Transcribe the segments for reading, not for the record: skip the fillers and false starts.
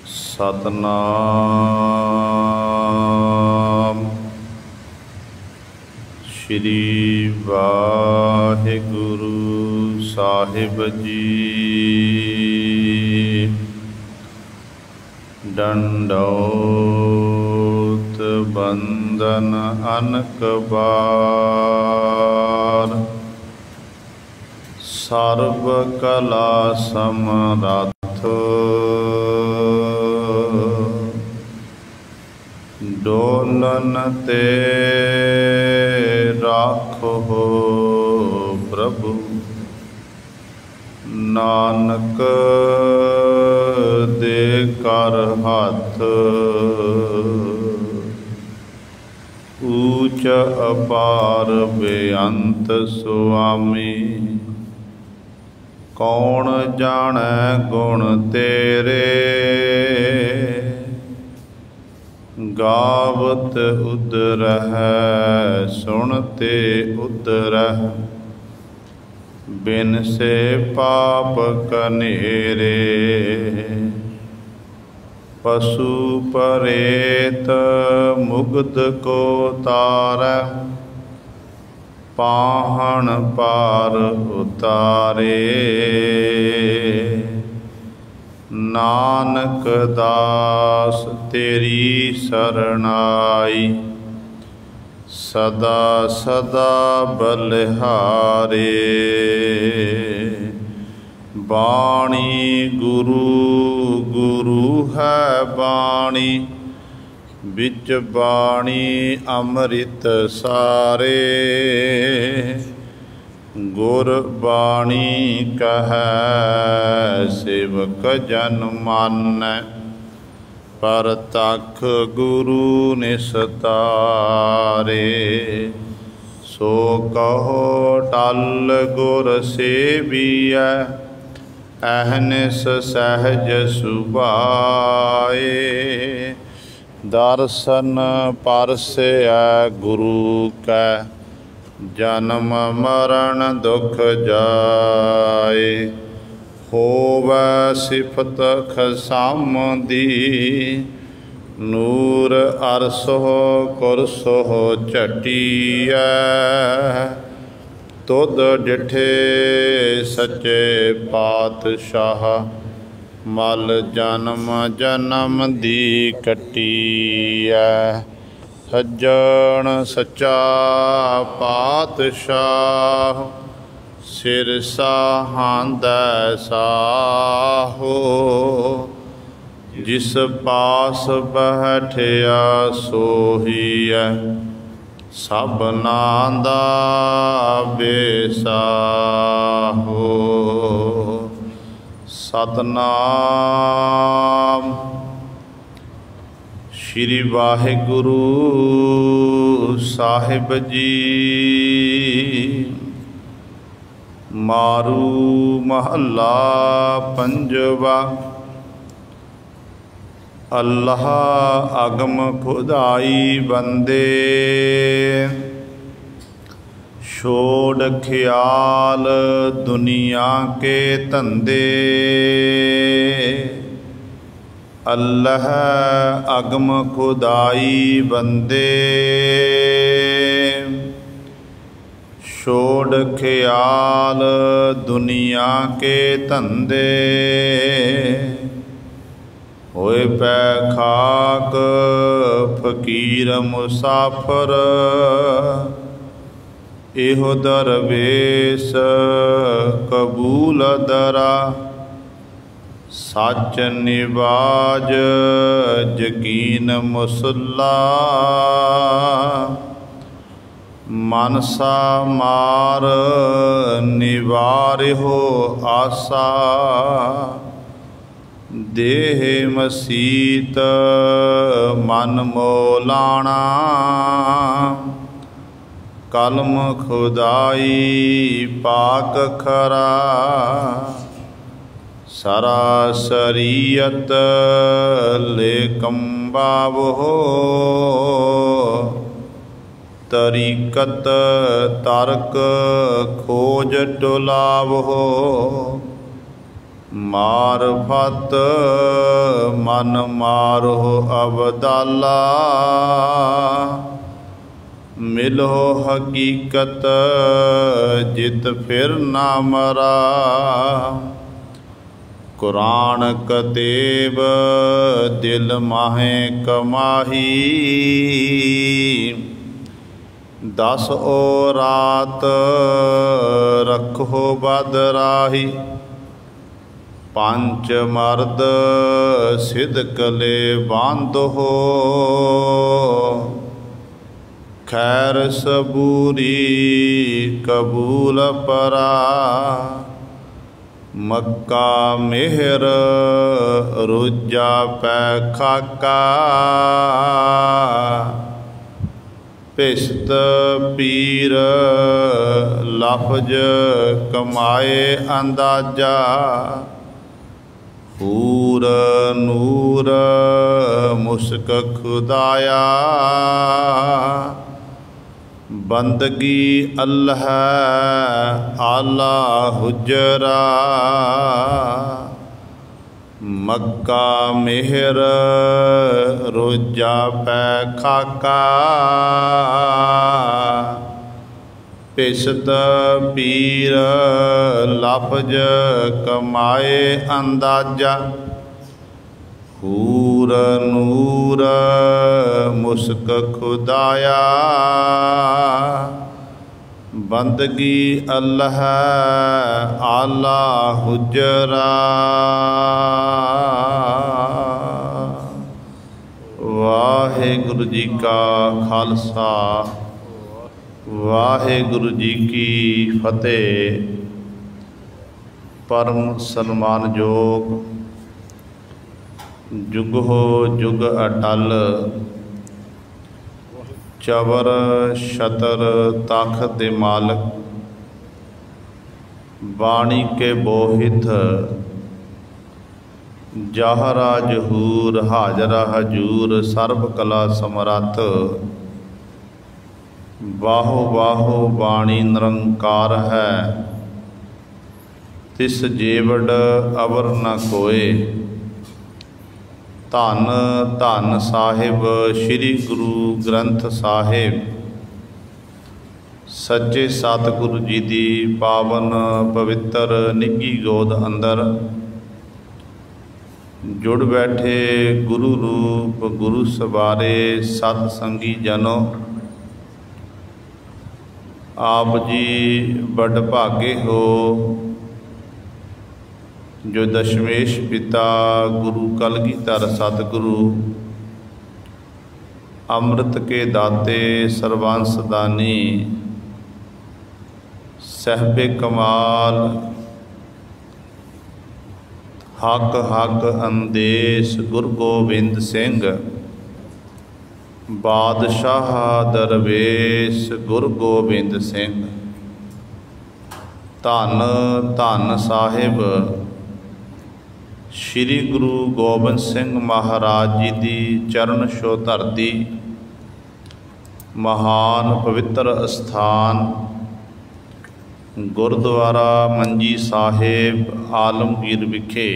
सतनाम श्री वाहिगुरु साहिब जी। दंडौत बंदन अनक बार, सर्व कला समरथ डोलन ते राखो प्रभु। नानक दे कर हाथ ऊच अपार बेअंत सुआमी। कौन जाने गुण तेरे, गावत उदरह सुनते उदरह। बिन से पाप कनेरे, पशु परेत मुग्ध को तारै। पाहन पार उतारे, नानक दास तेरी सरनाई। सदा सदा बलिहारे, बाणी गुरु गुरु है बाणी। बिच बाणी अमृत सारे, गुर बाणी कहै सेवक जन मानै। परतख गुरु निस्तारे, सो कहो टल गुर सेवियै। अहनिस सहज सुभाए, दर्शन परसै गुरु कै। जन्म मरण दुख जाए, होवै सिफत खसाम दी। नूर अरसो कुरसो झटियै, तुद डिठे सच्चे पातशाह। मल जन्म जन्म दी कटियै, सज्जन सच्चा पातशाह। सिर साहांदै साहो, जिस पास बैठिया सोहियै। सबना दा बेसाहो, सतनाम श्री वाहिगुरु साहिब जी। मारू महला पंजवा। अल्लाह अगम खुदाई बंदे, छोड़ ख्याल दुनिया के धंधे। अल्लाह अगम खुदाई बंदे, छोड़ ख्याल दुनिया के धंधे। होए पै खाक फकीर मुसाफर, एहो दरवेश कबूल दरा। सच निवाज यकीन मुसल्ला, मनसा मार निवारिहो आसा। देह मसीत मन मोलाना, कलम खुदाई पाक खरा। सरासरियत लेकम बावहो, तरीकत तर्क खोज टुलावहो। मारफत मन मारो अबदाला, मिलो हकीकत जित फिर ना मरा। कुरान कतेब दिल माहे कमाही, 10 ओ रात रखो बदराही। पंच मर्द सिदक ले बांधो, खैर सबूरी कबूल परा। मक्का मेहर रुजा पै खाका, पिस्त पीर लफज कमाए अंदाजा। हूर नूर मुस्क खुदाया, बंदगी अल्लाह आला हुजरा। मक्का मेहर रोजा पै खाका, पिसत पीर लफज कमाए अंदाजा। हूर नूर मुस्क खुदाया, बंदगी अल्लाह आला हुजरा। वाहिगुरु जी का खालसा, वाहिगुरु जी की फतेह। परम सन्मानयोग जुगो जुग अटल, चबर छतर तख दे मालक। बाणी के बोहित जाहरा जहूर, हाजरा हजूर सर्ब कला समरथ। बाहो बाहो बाणी निरंकार है, तिस जेवड़ अवर न कोय। धन धन साहिब श्री गुरु ग्रंथ साहिब, सच्चे सतगुरु जी की पावन पवित्र निੱਘੀ गोद अंदर जुड़ बैठे गुरु रूप गुरु सवारे सत संगी जनो। आप जी बड़ भागे हो, जो दशमेश पिता गुरु कलगीधर सतगुरु, अमृत के दाते सर्वांस दानी, सहबे कमाल हक हक अंदेश गुरु गोबिंद सिंह। बादशाह दरवेश गुरु गोबिंद सिंह। धन धन साहिब श्री गुरु गोबिंद सिंह महाराज जी की चरण छो धरती, महान पवित्र अस्थान गुरुद्वारा मंजी साहिब आलमगीर विखे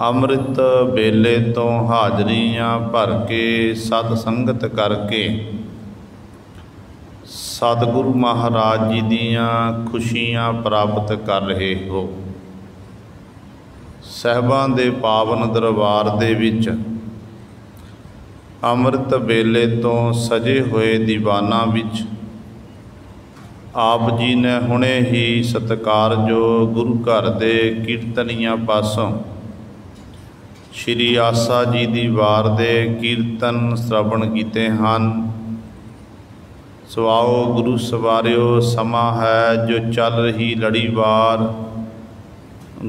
अमृत बेले तो हाजरियां भर के सत संगत करके सतगुरु महाराज जी दियां खुशियां प्राप्त कर रहे हो। साहिबां दे पावन दरबार दे विच अमृत बेले तो सजे हुए दीवाना विच आप जी ने हुणे ही सत्कार जो गुरु घर दे कीर्तनियां पासों श्री आसा जी दी वार दे कीर्तन श्रवण कीते हन। सो आओ गुरु सवारियो, समा है जो चल रही लड़ीवार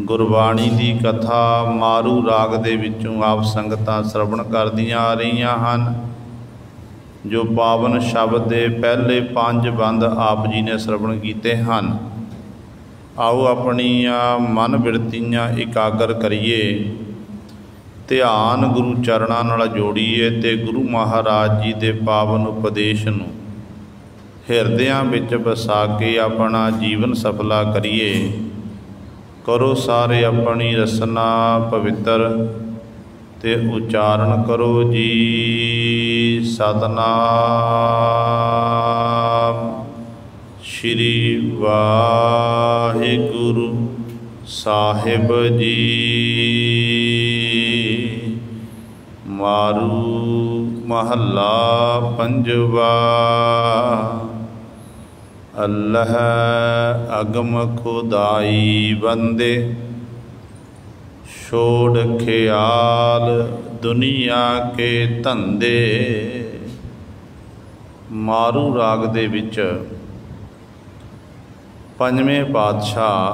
गुरबाणी की कथा मारू राग दे विचों आप संगतां श्रवण करदियां आ रहीआं हन। जो पावन शब्द के पहले 5 बंद आप जी ने श्रवण कीते हैं। आओ अपनिया मन बिरतियां एकागर करिए, ध्यान गुरु चरणों नाल जोड़ीए ते गुरु महाराज जी के पावन उपदेश नूं हिरदियां विच बसा के अपना जीवन सफला करिए। करो सारे अपनी रसना पवित्र ते उच्चारण करो जी सतनाम श्री वाहिगुरु साहिब जी। मारू महला पंजवा। अल्लाह अगम खुदाई बंदे छोड़ ख्याल दुनिया के धंधे। मारू राग दे विच पंजवें पातशाह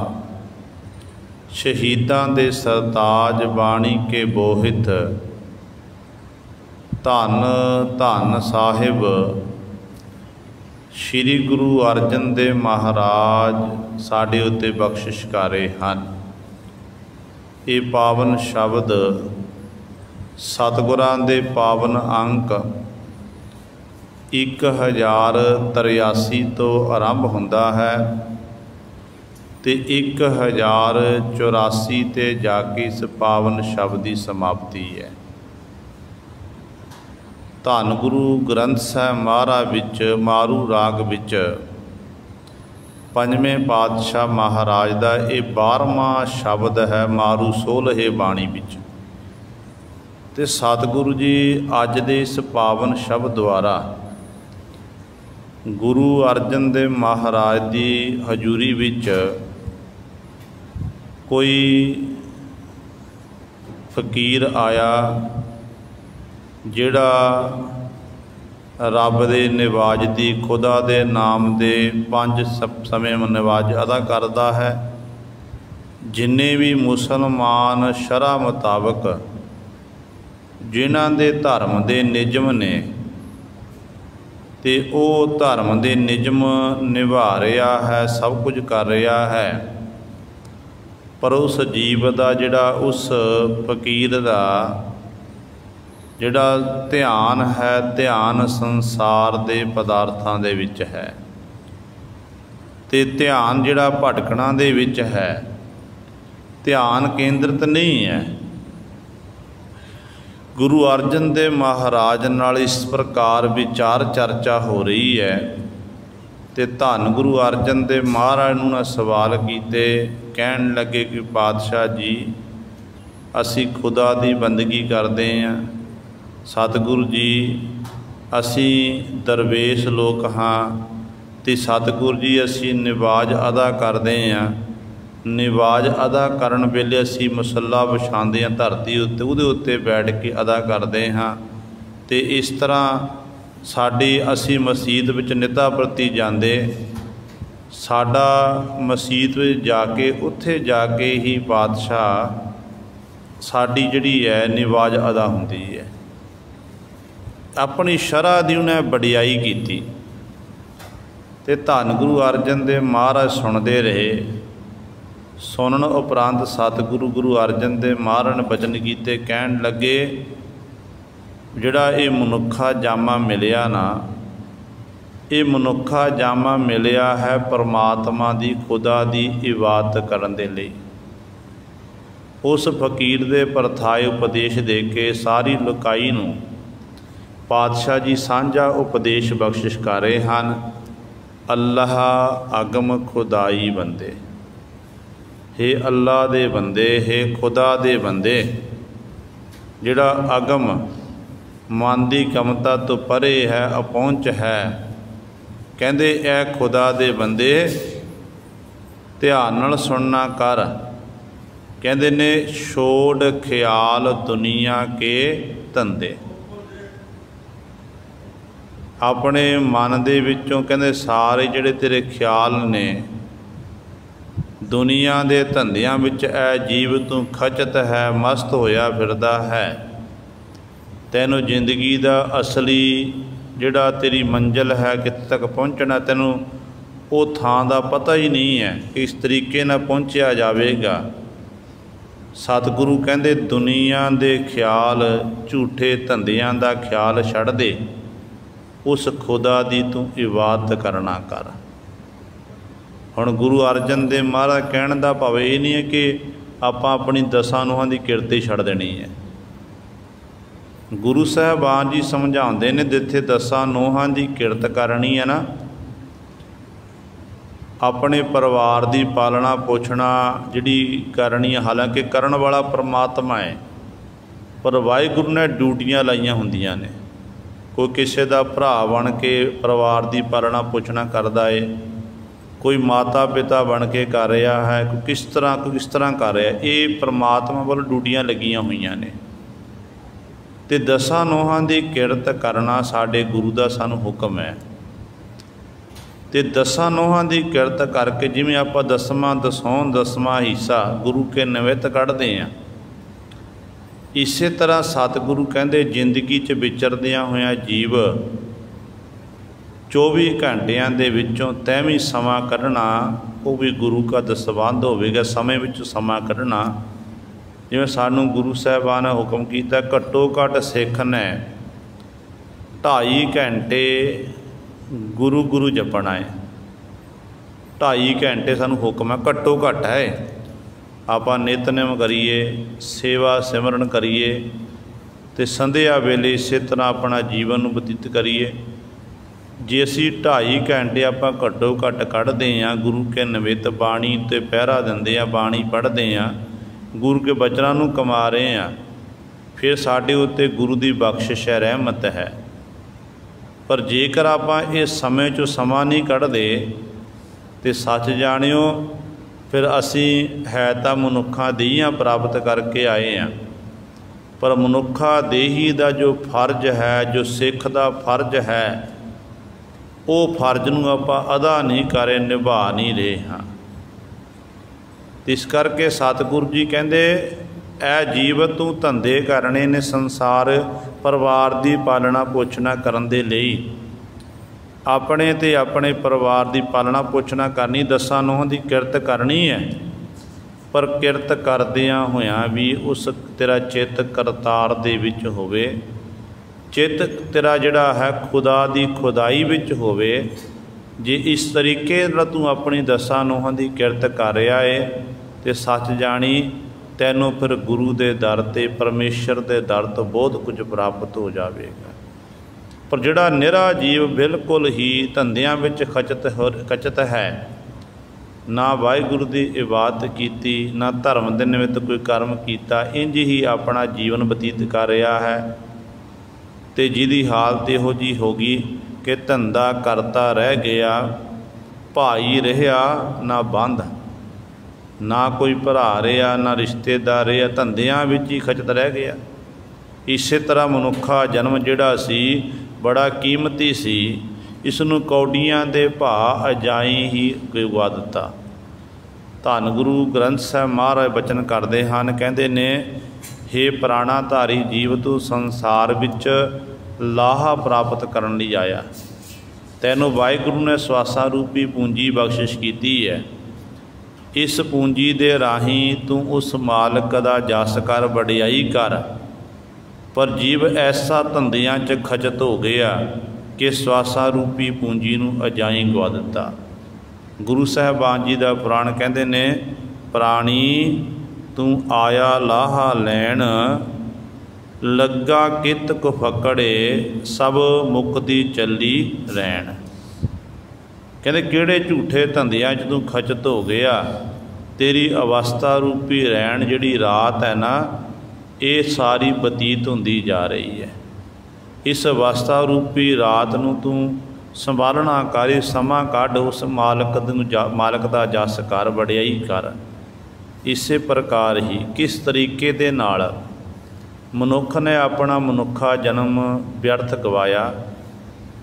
शहीदां दे सरताज बाणी के बोहित धन धन साहिब श्री गुरु अर्जन देव महाराज साडे उत्ते बख्शिश कर रहे हैं। ये पावन शब्द सतगुरां दे पावन अंक 1083 तो आरंभ होंदा है ते 1084 ते जाके इस पावन शब्द की समाप्ति है। धन गुरु ग्रंथ साहिब महाराज विच मारू राग विच पंजवें पातशाह महाराज का ये 12वां शब्द है मारू सोलहे बाणी विच। ते सतगुरु जी अज दे इस पावन शब्द द्वारा गुरु अर्जन देव महाराज की हजूरी विच कोई फकीर आया जिहड़ा रब दे निवाज दी खुदा दे नाम दे 5 समय निवाज अदा करता है। जिन्ने भी मुसलमान शरह मुताबक जिन्हां दे धर्म दे निजम ने ते ओ धर्म दे निजम निभा रहा है, सब कुछ कर रहा है, पर उस जीव का जिहड़ा उस फकीर का जिहड़ा ध्यान है ध्यान संसार दे पदार्थां दे विच है ते ध्यान जिहड़ा भटकना दे विच है, ध्यान केंद्रित नहीं है। गुरु अर्जन देव महाराज नाल इस प्रकार विचार चर्चा हो रही है ते धन गुरु अर्जन देव महाराज नूं ना सवाल कीते। कहण लगे कि पातशाह जी असी खुदा दी बंदगी करते हैं, सतगुरु जी असी दरवेश लोग हाँ ते सतगुरु जी असी निवाज अदा करते हैं। निवाज अदा करन वेले असी मसला विछाते हैं धरती उत्ते, उहदे उत्ते बैठ के अदा करते हाँ। ते इस तरह साडी असी मसीत विच निता प्रति जाते, साडा मसीत विच जाके उत्थे जाके ही पातशाह साडी जिहड़ी है निवाज अदा हुंदी है। अपनी शरह की उन्हें वडियाई की ते धन गुरु अर्जन देव महाराज सुनते रहे। सुनन उपरंत सतगुरु गुरु अर्जन देव महाराज ने बचन कीते। कहण लगे जिहड़ा ये मनुखा जामा मिलिया ना, ये मनुखा जामा मिलिया है परमात्मा की खुदा की इबादत करन दे लई। उस फकीर दे परथाए उपदेश दे के सारी लुकाई नूं पातशाह जी सांझा उपदेश बख्शिश कर रहे हैं। अल्लाह अगम खुदाई बंदे, हे अल्लाह दे बंदे, हे खुदा दे बंदे, जिहड़ा अगम मन की कमता तो परे है, अपहुंच है। कहंदे ए खुदा दे बंदे ध्यान नाल सुनना कर। कहंदे ने छोड़ ख्याल दुनिया के धंधे। अपने मन दे विचों कहंदे सारे जिहड़े तेरे ख्याल ने दुनिया के धंधियां विच ऐ जीव तू खचत है, मस्त होया फिरदा है। तैनूं जिंदगी दा असली जिहड़ा तेरी मंजिल है, कित्थे तक पहुँचना, तैनूं वो थां दा पता ही नहीं है कि इस तरीके नाल पहुँचिया जावेगा। सतगुरु कहंदे दुनिया दे ख्याल, झूठे धंधियां दा ख्याल छड्ड दे, उस खुदा दी तू इबादत करना कर। ਹੁਣ गुरु अर्जन देव महाराज कहण दा भाव ये नहीं है कि आपां अपनी दसां नूहां दी किरत ही छड़ देनी है। गुरु साहिबान जी समझाते ने जिथे दसां नूहां दी किरत करनी है ना, अपने परिवार की पालना पोषणा जिहड़ी करनी है, हालांकि करन वाला परमात्मा है, पर वाहिगुरू ने ड्यूटियां लाइयां हुंदियां ने। कोई किसी का भरा बन के परिवार की पालना पोषणा करता है, कोई माता पिता बन के कर रहा है, कोई किस तरह कर रहा है। ये परमात्मा वाल ड्यूटियां लगियां हुई ने। तो दसां नूहां की किरत करना साडे गुरु का सानू हुक्म है। तो दसां नूहां की किरत करके जिवें आपां दसवां हिस्सा गुरु के निमित्त कढ़दे हैं, इस तरह सतगुरु कहते जिंदगी च विचरदियां होया जीव 24 घंटिया के विचों तैवीं समा कढ़ना वो भी गुरु का दसबंध होवेगा। समय विच समा कढ़ना जिवें सानू गुरु साहिबान ने हुक्म किया, घट्टो घट सिख ने 2.5 घंटे गुरु गुरु जपना है। 2.5 घंटे सानू हुक्म है, घट्टो घट है। आपां नितनेम करिए, सेवा सिमरन करिए, तो संध्या वेले इस तरह अपना जीवन बतीत करिए। जे असी 2.5 घंटे आपां घट्टो घट कढ़दे हाँ, गुरु के निमित्त बाणी ते पहरा दिंदे आ, बाणी पढ़दे हाँ, गुरु के बचनों नूं कमा रहे हैं, फिर साडे उत्ते गुरु की बख्शिश है, रहमत है। पर जेकर आपां इस समय चों समा नहीं कढ़दे तो सच जाणिओ फिर असी है तो मनुखा देहियां प्राप्त करके आए हैं, पर मनुखा देही का जो फर्ज है, जो सिख का फर्ज है, वो फर्ज नूं आपां अदा नहीं करे, निभा नहीं रहे हाँ। इस करके सतगुरु जी कहते ऐ जीव तू धंधे करने ने संसार परिवार की पालना पोषणा करन दे लई, अपने ते अपने परिवार की पालना पोषणा करनी, दसां नूहां की किरत करनी है। पर किरत करदियां होयां भी उस तेरा चित करतार दे विच होवे, चित तेरा जिहड़ा है खुदा की खुदाई विच होवे। जे इस तरीके नाल तू अपनी दसां नूहां की किरत कर रहा है तो सच जानी तैनूं फिर गुरु के दर ते परमेश्वर के दर तो बहुत कुछ प्राप्त हो जाएगा। पर जिहड़ा निरा जीव बिल्कुल ही धंधियां विच खचत है, ना वाहिगुरू की इबादत की, ना धर्म के निमित्त कोई कर्म किया, इंज ही अपना जीवन बतीत कर रहा है, तो जिहदी हालत इहो जी हो गई कि धंधा करता रह गया, भाई रहा ना बंध, ना कोई भरा रहा ना रिश्तेदार रहा, धंधियां विच ही खचत रह गया। इस तरह मनुखा जन्म जिहड़ा सी बड़ा कीमती सी, इसनूं कौडियां दे भा अजाई ही गवा दिता। धन गुरु ग्रंथ साहिब महाराज बचन करते हैं, कहते ने हे प्राणाधारी जीव तू संसार विच लाहा प्राप्त करन लई आया, तैनूं वाहिगुरू ने स्वासा रूपी पूंजी बख्शिश की है। इस पूंजी दे राही तू उस मालक का जस कर, वडियाई कर। पर जीव ऐसा धंधियां च खचत हो गया कि स्वासा रूपी पूंजी नूं अजाई गवा दिता। गुरु साहिबान जी का पुराण कहते ने, प्राणी तू आया लाहा लैण, लगा कित को फकड़े, सब मुक्ति चली रैन। कहते किहड़े झूठे धंधियां च तू खचत हो गया, तेरी अवस्था रूपी रैन जिहड़ी रात है ना, ये सारी बतीत होंदी जा रही है। इस अवस्था रूपी रात नूं तू संभालना कर, समा कढ, उस मालक का जस कर, वडियाई कर। इस प्रकार ही किस तरीके दे नाल मनुख ने अपना मनुखा जन्म व्यर्थ गवाया।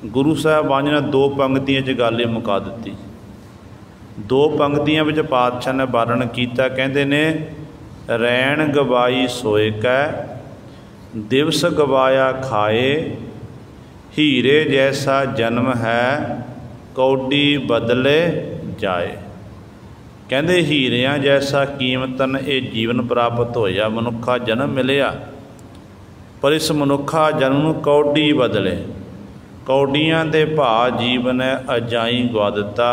गुरु साहिबान ने 2 पंक्तियां च गल मुका दी। 2 पंक्तियां विच पातशाह ने वर्णन किया, कहते ने रैन गवाई सोए कै, दिवस गवाया खाए, हीरे जैसा जन्म है, कौडी बदले जाए। कहते हीरियां जैसा कीमतन ये जीवन प्राप्त होया, मनुखा जन्म मिलिया, पर इस मनुखा जन्म नूं कौडी बदले, कौडियां दे भा जीव ने अजाई गवा दिता।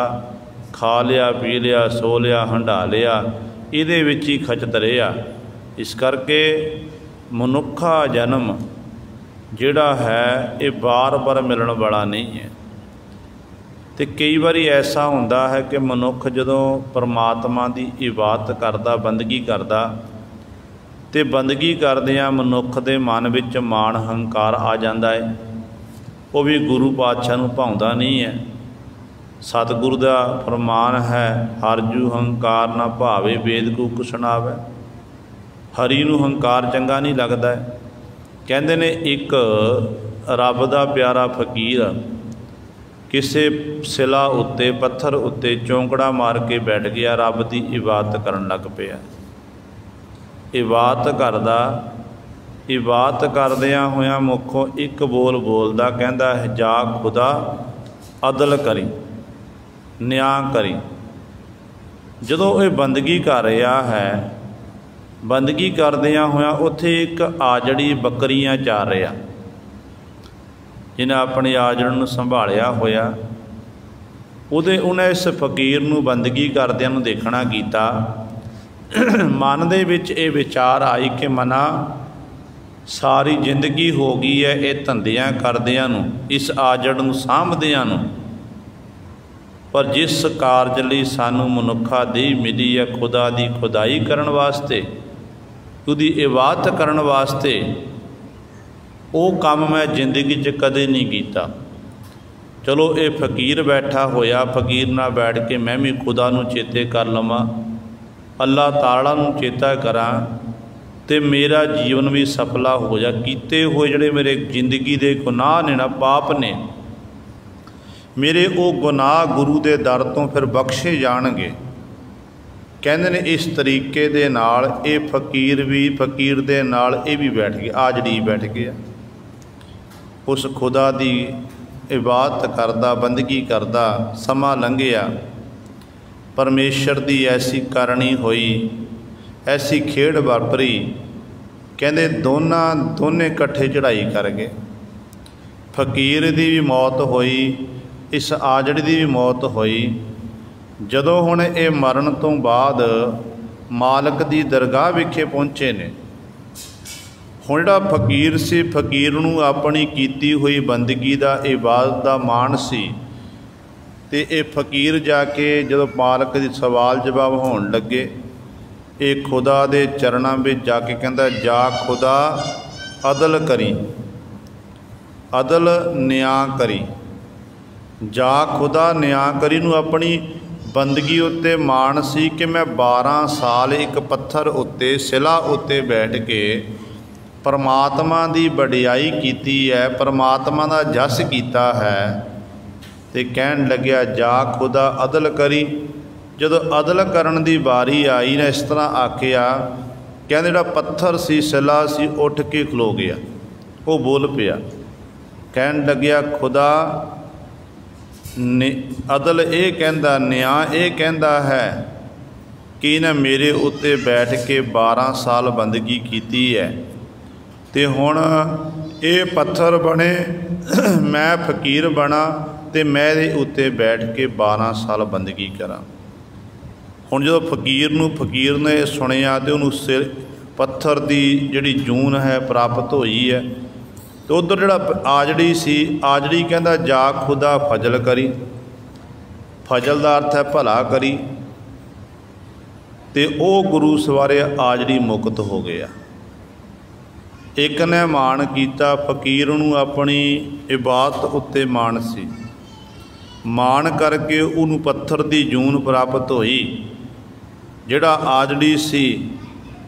खा लिया पी लिया सो लिया हंडा लिया, इहदे विच ही खचत रहा। इस करके मनुखा जन्म जिहड़ा है ये बार बार मिलण वाला नहीं है। तो कई बार ऐसा होंदा है कि मनुख जदों परमात्मा की इबादत करदा बंदगी करदा ते बंदगी करदियां मनुख दे मन विच माण हंकार आ जांदा है, वो भी गुरु पातशाह नूं भाउंदा नहीं है। सतगुरु का फरमान है हर जू हंकार ना भावे वेद कूक सुनावे। हरी नूं हंकार चंगा नहीं लगता है। कहते ने एक रब का प्यारा फकीर किसी सिला उत्ते पत्थर उत्ते चौंकड़ा मार के बैठ गया, रब की इबादत करन लग पिया। इबादत करदा, इबादत करदियां होयां मुखों एक बोल बोलदा, कहंदा है जा खुदा अदल करी न्याय करी। जदों ये बंदगी कर रहा है, बंदगी करदियां होयां उत्थे एक आजड़ी बकरियां चार रहा, जिन्हें अपनी आजड़ नूं संभालिया होया, उन्हें इस फकीर नूं बंदगी करदियां नूं देखना कीता। मन दे विच ये विचार आई कि मना सारी जिंदगी हो गई है ये धंधियां करदियां नूं, इस आजड़ नूं साਂਭदियां नूं, पर जिस कारज लई सानू मनुखा देह मिली है खुदा की खुदाई करन वास्ते, उसकी इबादत करन वास्ते, वो काम मैं जिंदगी च कदे नहीं कीता। चलो ये फकीर बैठा होया, फकीर नाल बैठ के मैं भी खुदा नूं चेते कर लवां, अल्लाह ताला नूं चेता करा ते मेरा जीवन भी सफला हो जा। कीते हुए जिहड़े मेरे जिंदगी के गुनाह ने ना, पाप ने, मेरे वो गुनाह गुरु के दर तो फिर बख्शे जाणगे। कहते ने इस तरीके दे नाल ये फकीर भी फकीर दे नाल ये भी बैठ गया, आजड़ी बैठ गया। उस खुदा की इबादत करदा बंदगी करदा समा लंघिया, परमेश्वर की ऐसी करनी हुई, ऐसी खेड़ वापरी। कहते दोने कट्ठे चढ़ाई कर गए। फकीर की भी मौत हुई, इस आजड़ी की भी मौत हुई। जदों हुण ये मरण तो बाद मालक की दरगाह विखे पहुँचे ने, हुण जिहड़ा फकीर सी, फकीर नूं अपनी कीती हुई बंदगी का इबादत का माण सी, ते ये फकीर जाके जदों मालक की सवाल जवाब होण लगे, ये खुदा दे चरणों में जाके कहंदा जा खुदा अदल करी, अदल न्याय करी, जा खुदा न्याय करी। नूं अपनी बंदगी उत्ते माण सी कि मैं 12 साल एक पत्थर उत्ते सिला उत्ते बैठ के परमात्मा की वडियाई कीती है, परमात्मा का जस कीता है। ते कहन लग्या जा खुदा अदल करी। जदों अदल करन दी बारी आई ना, इस तरह आखिया, कहंदे जिहड़ा पत्थर सी सिला सी उठ के खलो गया, वो बोल पिया। कहन लग्या खुदा अदल ये कहंदा, न्याय ये कहंदा है कि इन्हें मेरे उत्ते बैठ के 12 साल बंदगी कीती है, ते हुण ये पत्थर बने, मैं फकीर बना ते मैं इहदे उत्ते बैठ के 12 साल बंदगी करा। हुण जो फकीर ने सुनिया तो उन्होंने सिर पत्थर की जिहड़ी जून है प्राप्त हुई है। तो उधर जिहड़ा आजड़ी सी, आजड़ी कहंदा जा खुदा फजल करी। फजल का अर्थ है भला करी। तो वह गुरु सवारे आजड़ी मुक्त हो गया। एक ने मान किया, फकीर नूं अपनी इबादत उत्ते मान सी, मान करके उन्होंने पत्थर की जून प्राप्त हुई। जिहड़ा आजड़ी सी,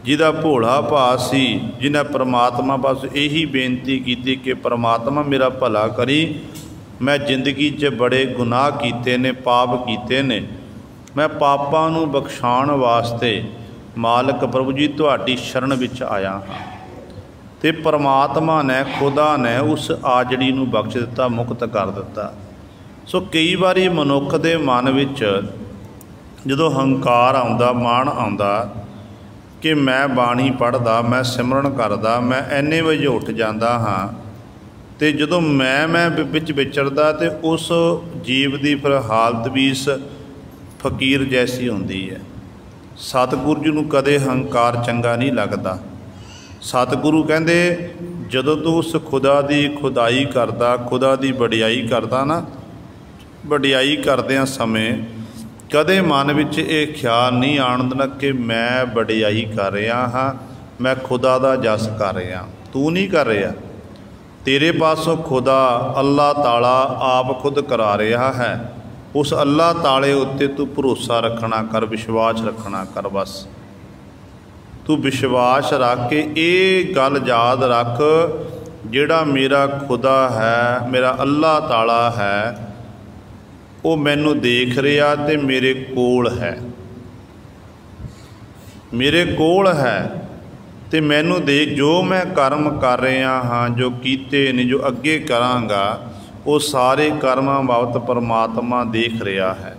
जिहदा भोला भा सी, जिन्हें परमात्मा पास यही बेनती की कि परमात्मा मेरा भला करी, मैं जिंदगी च बड़े गुनाह कीते ने, पाप कीते ने, मैं पापां नूं बख्शाण वास्ते मालक प्रभु जी तुहाडी शरण विच आया हाँ। तो परमात्मा ने, खुदा ने उस आजड़ी नूं बख्श दिता, मुक्त कर दिता। सो कई बारी मनुख दे मन विच जदों हंकार आउंदा, मान आउंदा कि मैं बाणी पढ़दा, मैं सिमरन करदा, मैं इन्ने वजे उठ जांदा हाँ, तो जदों मैं विच विचरदा तो उस जीव की फिर हालत भी इस फकीर जैसी होंदी है। सतगुरु जी नूं कदे हंकार चंगा नहीं लगता। सतगुरु कहंदे जदों तू उस खुदा की खुदाई करदा, खुदा की वडियाई करदा ना, वडियाई करदियां समय कदे मन विच ये ख्याल नहीं आउण देना कि मैं वडियाई कर रहा हाँ, मैं खुदा दा जस कर रहा। तू नहीं कर रहा, तेरे पासों खुदा अल्लाह ताला आप खुद करा रहा है। उस अल्लाह ताले उत्ते तू भरोसा रखना कर, विश्वास रखना कर। बस तू विश्वास रख के ये गल याद रख, जिहड़ा मेरा खुदा है, मेरा अल्लाह ताला है, वो मैनू देख रहा ते मेरे कोल है, मेरे कोल है ते मैनू देख। जो मैं कर्म कर रहा हाँ, जो कीते ने, जो अगे करांगा, वो सारे कर्मां बाबत परमात्मा देख रहा है।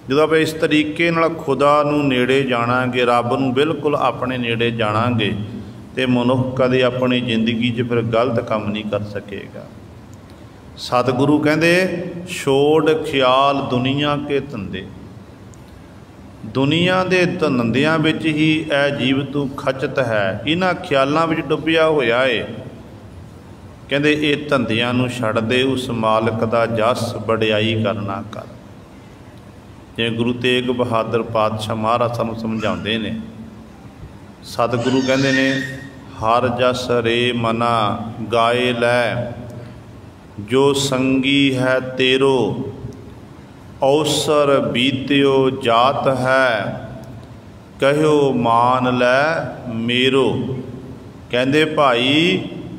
जो आप इस तरीके नाल खुदा नूं नेड़े जाणांगे, रब नूं बिल्कुल अपने नेड़े जाणांगे, तो मनुख कदे अपनी जिंदगी 'च फिर गलत काम नहीं कर सकेगा। सतगुरु कहंदे छोड़ ख्याल दुनिया के धंधे। दुनिया के धंधियां विच ही ऐ जीव तू खचत है, इन्हां ख्यालां विच डुੱਬਿਆ होया है। कहंदे ये धंधियां नूं छड्ड दे, उस मालक दा जस वडियाई करना कर। जिवें गुरु तेग बहादुर पातशाह महाराज सानूं समझाउंदे ने, सतगुरु कहंदे ने हर जस रे मना गाए लै, जो संगी है तेरो अवसर बीत्यो जात है, कहो मान लै मेरो। कहंदे भाई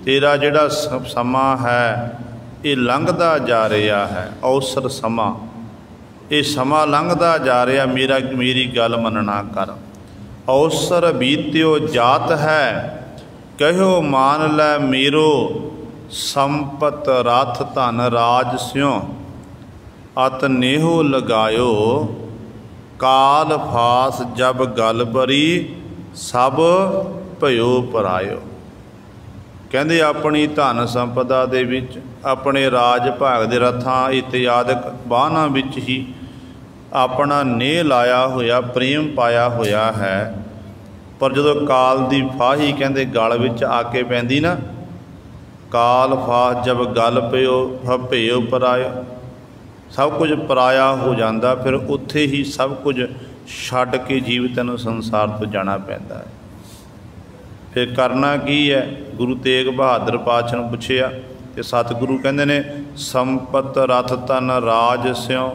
तेरा जिहड़ा समा है ये लंघदा जा रहा है, अवसर समा, ये समा लंघदा जा रहा, मेरी गल मनना कर। अवसर बीत्यो जात है, कहो मान लै मेरो, संपत रथ धन राज स्यों, अत नेहो लगायो, काल फास जब गल बरी, सब भयो परायो। कहंदे अपनी धन संपदा दे विच, अपने राज भाग दे रथां इत्यादि वाहनां विच ही अपना नेह लाया होया, प्रेम पाया होया है। पर जदों काल दी फाही कहंदे गल विच आके पैंदी ना, काल फास जब गल पयो भयो परायो, सब कुछ पराया हो जाता। फिर उत्थे ही सब कुछ छड्ड के जीवित नूं संसार तो जाना पैंदा है। फिर करना की है? गुरु तेग बहादुर पातशाह नूं पुछिया तो सतगुरु कहंदे ने संपत रथ धन राज स्यों,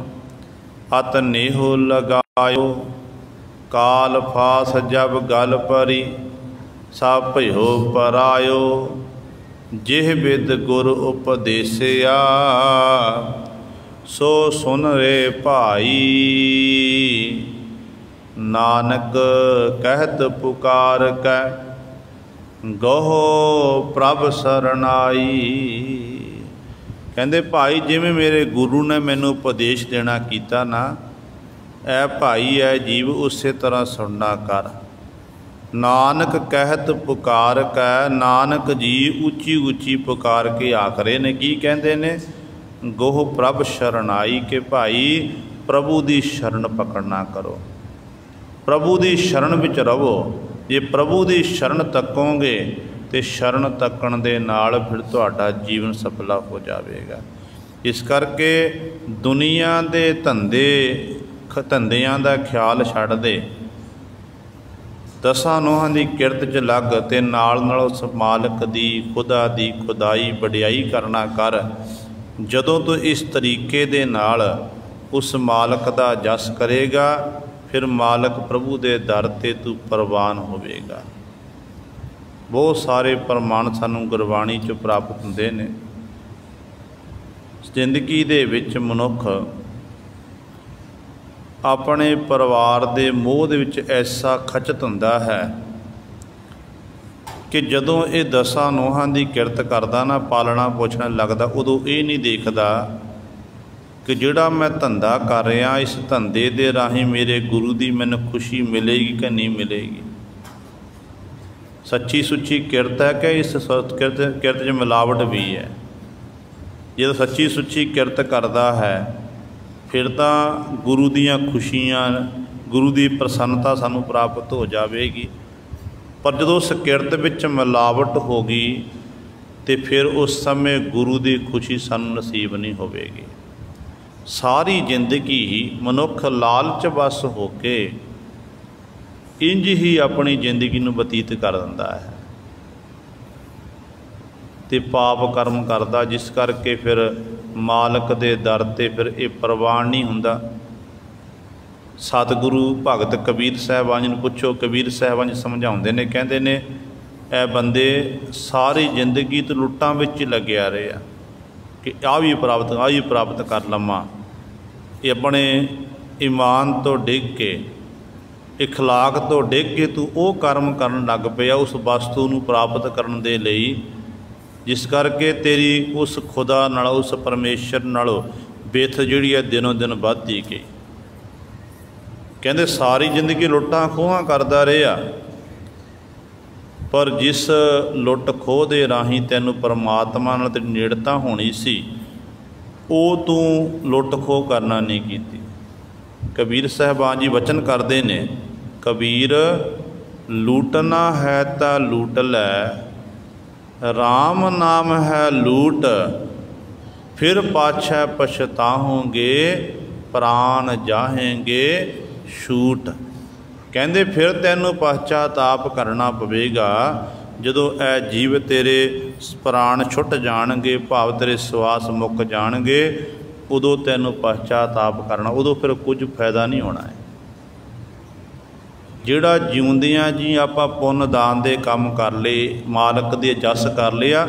अत नेहो लगायो, काल फास जब गल परी, सब भयो परायो। जिह बिद गुर उपदेसिया, सो सुन रे भाई, नानक कहत पुकार कै, गहो प्रभ सरनाई। कहंदे भाई जिवें मेरे गुरु ने मैनू उपदेश देना कीता ना, ऐ भाई ऐ जीव उस तरह सुनना कर। नानक कहत पुकार कै, नानक जी उची उची पुकार के आखरे ने की कहंदे ने, गोह प्रभ शरणाई, के भाई प्रभु की शरण पकड़ना करो, प्रभु की शरण विच रवो। जे प्रभु की शरण तकोगे तो शरण तकण दे नाल फिर तुहाडा जीवन सफला हो जाएगा। इस करके दुनिया के धंधियां का ख्याल छड्ड दे, दसां नोहां की किरत च लग ते नाल उस मालक की खुदा की खुदाई वडियाई करना कर। जदों तो इस तरीके दे नाल उस मालक का जस करेगा, फिर मालक प्रभु दे दर ते तू प्रवान होवेगा। बहुत सारे प्रमाण सानू गुरबाणी चों प्राप्त हुंदे ने। जिंदगी दे विच मनुख अपने परिवार दे मोह दे विच ऐसा खचत हुंदा है कि जदों ये दसां नोहां दी किरत करदा ना, पालना पोषण लगदा, उदों ये नहीं देखदा कि जिहड़ा मैं धंधा कर रहा, इस धंधे दे राही मेरे गुरु की मैनूं खुशी मिलेगी कि नहीं मिलेगी। सच्ची सुच्ची किरत है कि इस किरत च मिलावट भी है। जो सच्ची सुच्ची किरत करता है फिर तो गुरु दीयां खुशियां, गुरु की प्रसन्नता सानू प्राप्त हो जाएगी। पर जो उस किरत विच मिलावट हो गई तो फिर उस समय गुरु की खुशी सानू नसीब नहीं होगी। सारी जिंदगी मनुख लालच वस होके इंज ही अपनी जिंदगी नू बतीत कर दिंदा है ते पाप कर्म करदा, जिस करके फिर मालक दे दर ते फिर ये प्रवान नहीं हुंदा। सतगुरु भगत कबीर साहिबान जी नूं पुछो, कबीर साहिबान जी समझाउंदे ने, कहंदे ने ए बंदे सारी जिंदगी तो लुट्टां विच लग्या रहा कि आ भी प्राप्त कर लवां। ये अपने ईमान तो डिग के, इखलाक तो डिग के तू वो कर्म करन लग पिया उस वस्तु नूं प्राप्त करन दे लई, जिस करके तेरी उस खुदा नाल, उस परमेश्वर नालों बिथ जिहड़ी है दिनों दिन वधदी गई। कहंदे सारी जिंदगी लुट्टां खोहां करदा रहा, पर जिस लुट खोह दे राही तैनूं परमात्मा नाल तेरी नेड़ता होनी सी, वो तू लुट खोह करना नहीं कीती। कबीर साहिबान जी वचन करते ने, कबीर लूटना है ता लूट लै, राम नाम है लूट, फिर पाछै पछताहोंगे, प्राण जाहेंगे छूट। कहंदे फिर तैनूं पश्चाताप करना पवेगा जदों ए जीव तेरे प्राण छुट जाणगे, भाव तेरे सवास मुक जाणगे, उदों तैनूं पश्चाताप करना, उदों फिर कुछ फायदा नहीं होना है। जिहड़ा जिउंदियां जी आपां पुन्न दान दे काम कर ले, मालक दे जस कर लिया,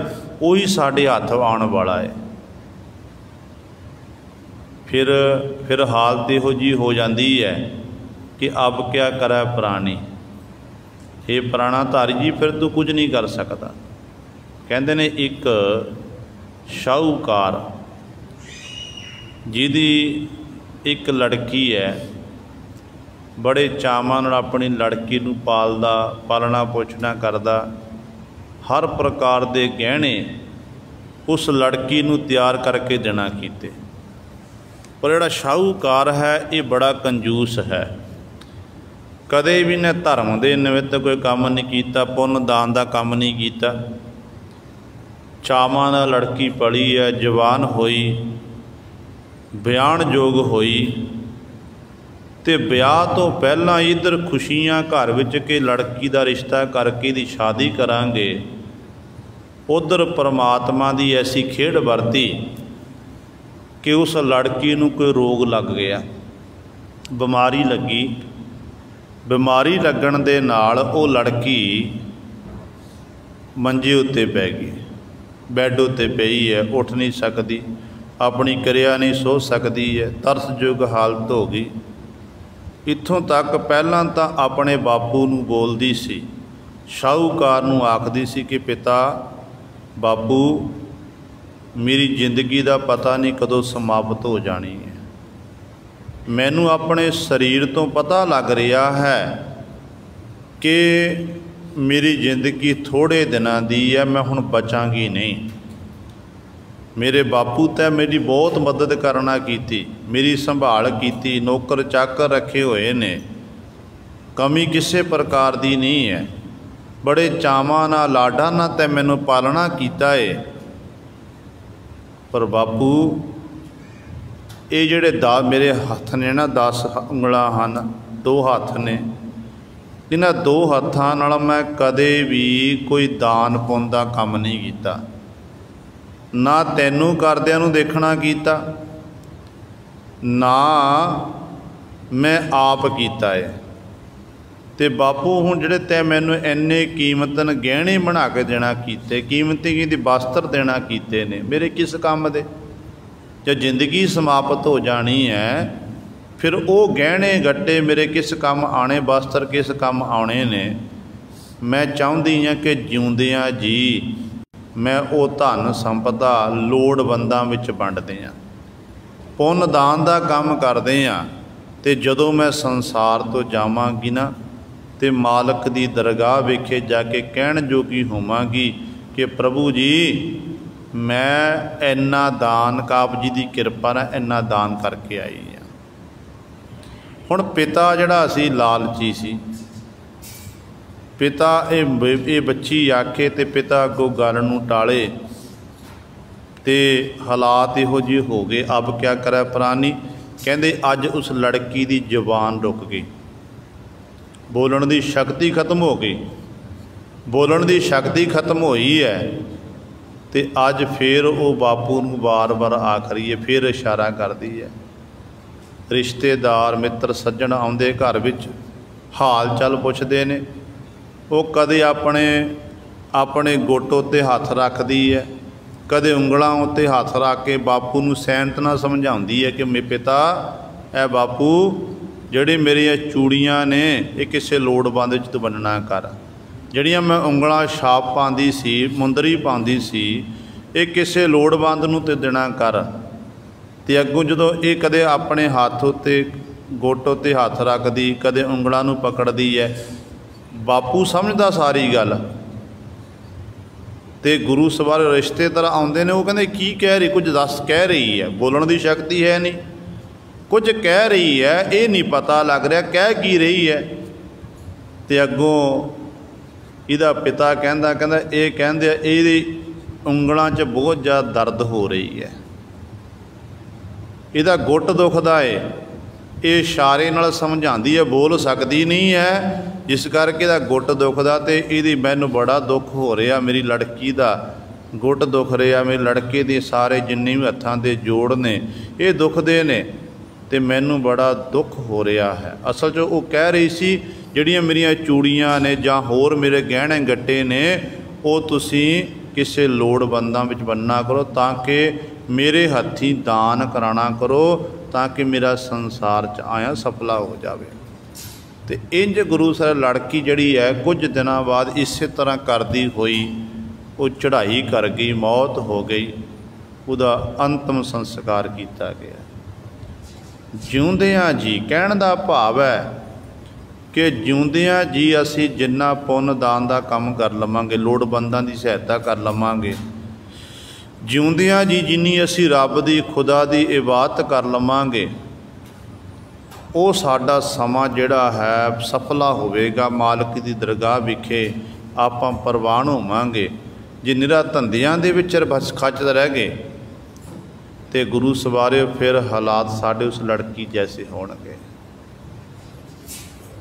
उही साडे हत्थ आउण वाला है। फिर हालत इहो जी हो जाती है कि अब क्या करे प्राणी, हे प्राणा धारी जी फिर तू कुछ नहीं कर सकता। कहते ने एक शाहूकार जिहदी एक लड़की है, बड़े चावां नाल अपनी लड़की नूं पालदा, पालना पोषणा करदा, हर प्रकार के गहने उस लड़की नूं तैयार करके देना कीते। पर जिहड़ा शाहूकार है ये बड़ा कंजूस है, कदे भी ने धर्म के निमित्त कोई काम नहीं किया, पुन्न दान का काम नहीं किया। चावां नाल लड़की पली है, जवान होई, ब्याहण योग होई, तो ब्याह तो पहला इधर खुशियां घर विच के लड़की का रिश्ता करके दी शादी करांगे, उधर परमात्मा की ऐसी खेड़ वरती कि उस लड़की नूं कोई रोग लग गया, बीमारी लगी। बीमारी लगन दे नाल वो लड़की मंजे उत्ते पै गई, बैड उत्ते पई है, उठ नहीं सकती, अपनी क्रिया नहीं सोच सकती है, तरसयोग हालत हो गई। इत्थों तक पहलां तां अपने बापू नूं बोलदी सी, शाहूकार नूं आखदी सी कि पिता बापू मेरी जिंदगी का पता नहीं कदों समाप्त हो जानी है, मैनू अपने शरीर तो पता लग रहा है कि मेरी जिंदगी थोड़े दिनों की है, मैं हुण बचांगी नहीं। मेरे बापू तै मेरी बहुत मदद करना की, मेरी संभाल की, नौकर चाकर रखे हुए ने, कमी किसी प्रकार की नहीं है, बड़े चावां नाल लाडा नाल तै मैनू पालना कीता है। पर बापू ये जिहड़े मेरे हत्थ ने ना 10 उंगलां हन, 2 हत्थ ने, इन्हां 2 हत्थां नाल मैं कदे भी कोई दान पुण्य दा काम नहीं कीता, ना तैनू करदिआं नूं देखना कीता, ना मैं आप कीता है। ते बापू हुण जिहड़े तैं मैनू इन्ने कीमतन गहने बना के देना कीते, कीमती कीमती वस्त्र देना कीते ने, मेरे किस काम दे? जब जिंदगी समाप्त हो जानी है फिर वो गहने गट्टे मेरे किस काम आने, वस्त्र किस काम आने ने? मैं चाहुंदी हाँ कि जिउंदियां जी मैं वो धन संपदा लोड़वंदां विच वंडदे हाँ, पुण्य दान का काम करदे हाँ, ते जदों मैं संसार तो जावांगी ना ते मालक की दरगाह विखे जाके कहण जोगी होवांगी कि प्रभु जी मैं इन्ना दान आप जी की किरपा नाल इन्ना दान करके आई हाँ। हुण पिता जिहड़ा सी लालची सी, पिता ये बच्ची आखे तो पिता अगों गल नूं टाले तो हालात इहो जिहे हो गए। अब क्या करे प्राणी, कहंदे अज उस लड़की की जबान रुक गई, बोलण की शक्ति खत्म हो गई, बोलण की शक्ति खत्म होई है। तो अज फिर वो बापू नूं बार बार आखरी है, फिर इशारा करती है। रिश्तेदार मित्र सज्जण आउंदे घर विच हाल चाल पुछदे ने, वो कदे अपने अपने गुट उत्ते हथ रखदी है, कदे उंगलां उत्ते हथ रख के बापू नूं सैनत नाल समझाउंदी है कि मेरे पिता ए बापू जिहड़ी मेरियां चूड़ियां ने ये किसी लोड़वंद विच तूं वंडना कर, जिहड़ियां मैं उंगलां छाप पाउंदी सी मुंदरी पाउंदी सी ये किसी लोड़वंद नूं ते देना कर। तो अगों जदों ये कदे अपने हाथ उत्ते गुट उत्ते हथ रखदी, कदे उंगलां नूं पकड़दी है, बापू समझदा सारी गल। तो गुरु सवार रिश्तेदार आउंदे ने, वो कहंदे की कह रही, कुछ दस कह रही है, बोलण की शक्ति है नहीं, कुछ कह रही है, ये नहीं पता लग रहा कह की रही है। तो अगों इहदा पिता कहंदा कहंदा ये कहंदे इहदी उंगलां 'च बहुत ज़्यादा दर्द हो रही है, इहदा गुट दुखदा है, ये इशारे नाल समझाती है, बोल सकती नहीं है, जिस करके इहदा गुट दुखदा ते इहदी मैनूं बड़ा दुख हो रहा, मेरी लड़की दा गुट दुख रहा, मेरे लड़के दे सारे जिन्ने भी हत्थां दे जोड़ ने ये दुखदे ने ते मैनूं बड़ा दुख हो रहा है। असल 'च वो कह रही सी जिहड़ियां मेरियां चूड़ियां ने जां होर मेरे गहणे गट्टे ने वो तुसीं किसी लोड़वंदां विच वंडना करो, ताकि मेरे हत्थी दान कराना करो, ताकि मेरा संसार च आया सफला हो जाए। तो इंज गुरु साहब लड़की जिहड़ी है कुछ दिनों बाद इस तरह करती हुई वो चढ़ाई कर गई, मौत हो गई, उहदा अंतिम संस्कार किया गया। जिउंदियां जी कहण दा भाव है कि जिउंदियां जी असी जिन्ना पुन दान का काम कर लवांगे, लोड़वंदां की सहायता कर लवांगे, जिउंदियां जी जिन्नी असी रब की खुदा की इबादत कर लवांगे, वो साडा समा जिहड़ा है सफला होवेगा, मालिक की दरगाह विखे आपां प्रवान होवांगे। जे निरा धंधियां दे विच बस खचद रह गए तो गुरु सवारे फिर हालात साडे उस लड़की जैसे होणगे।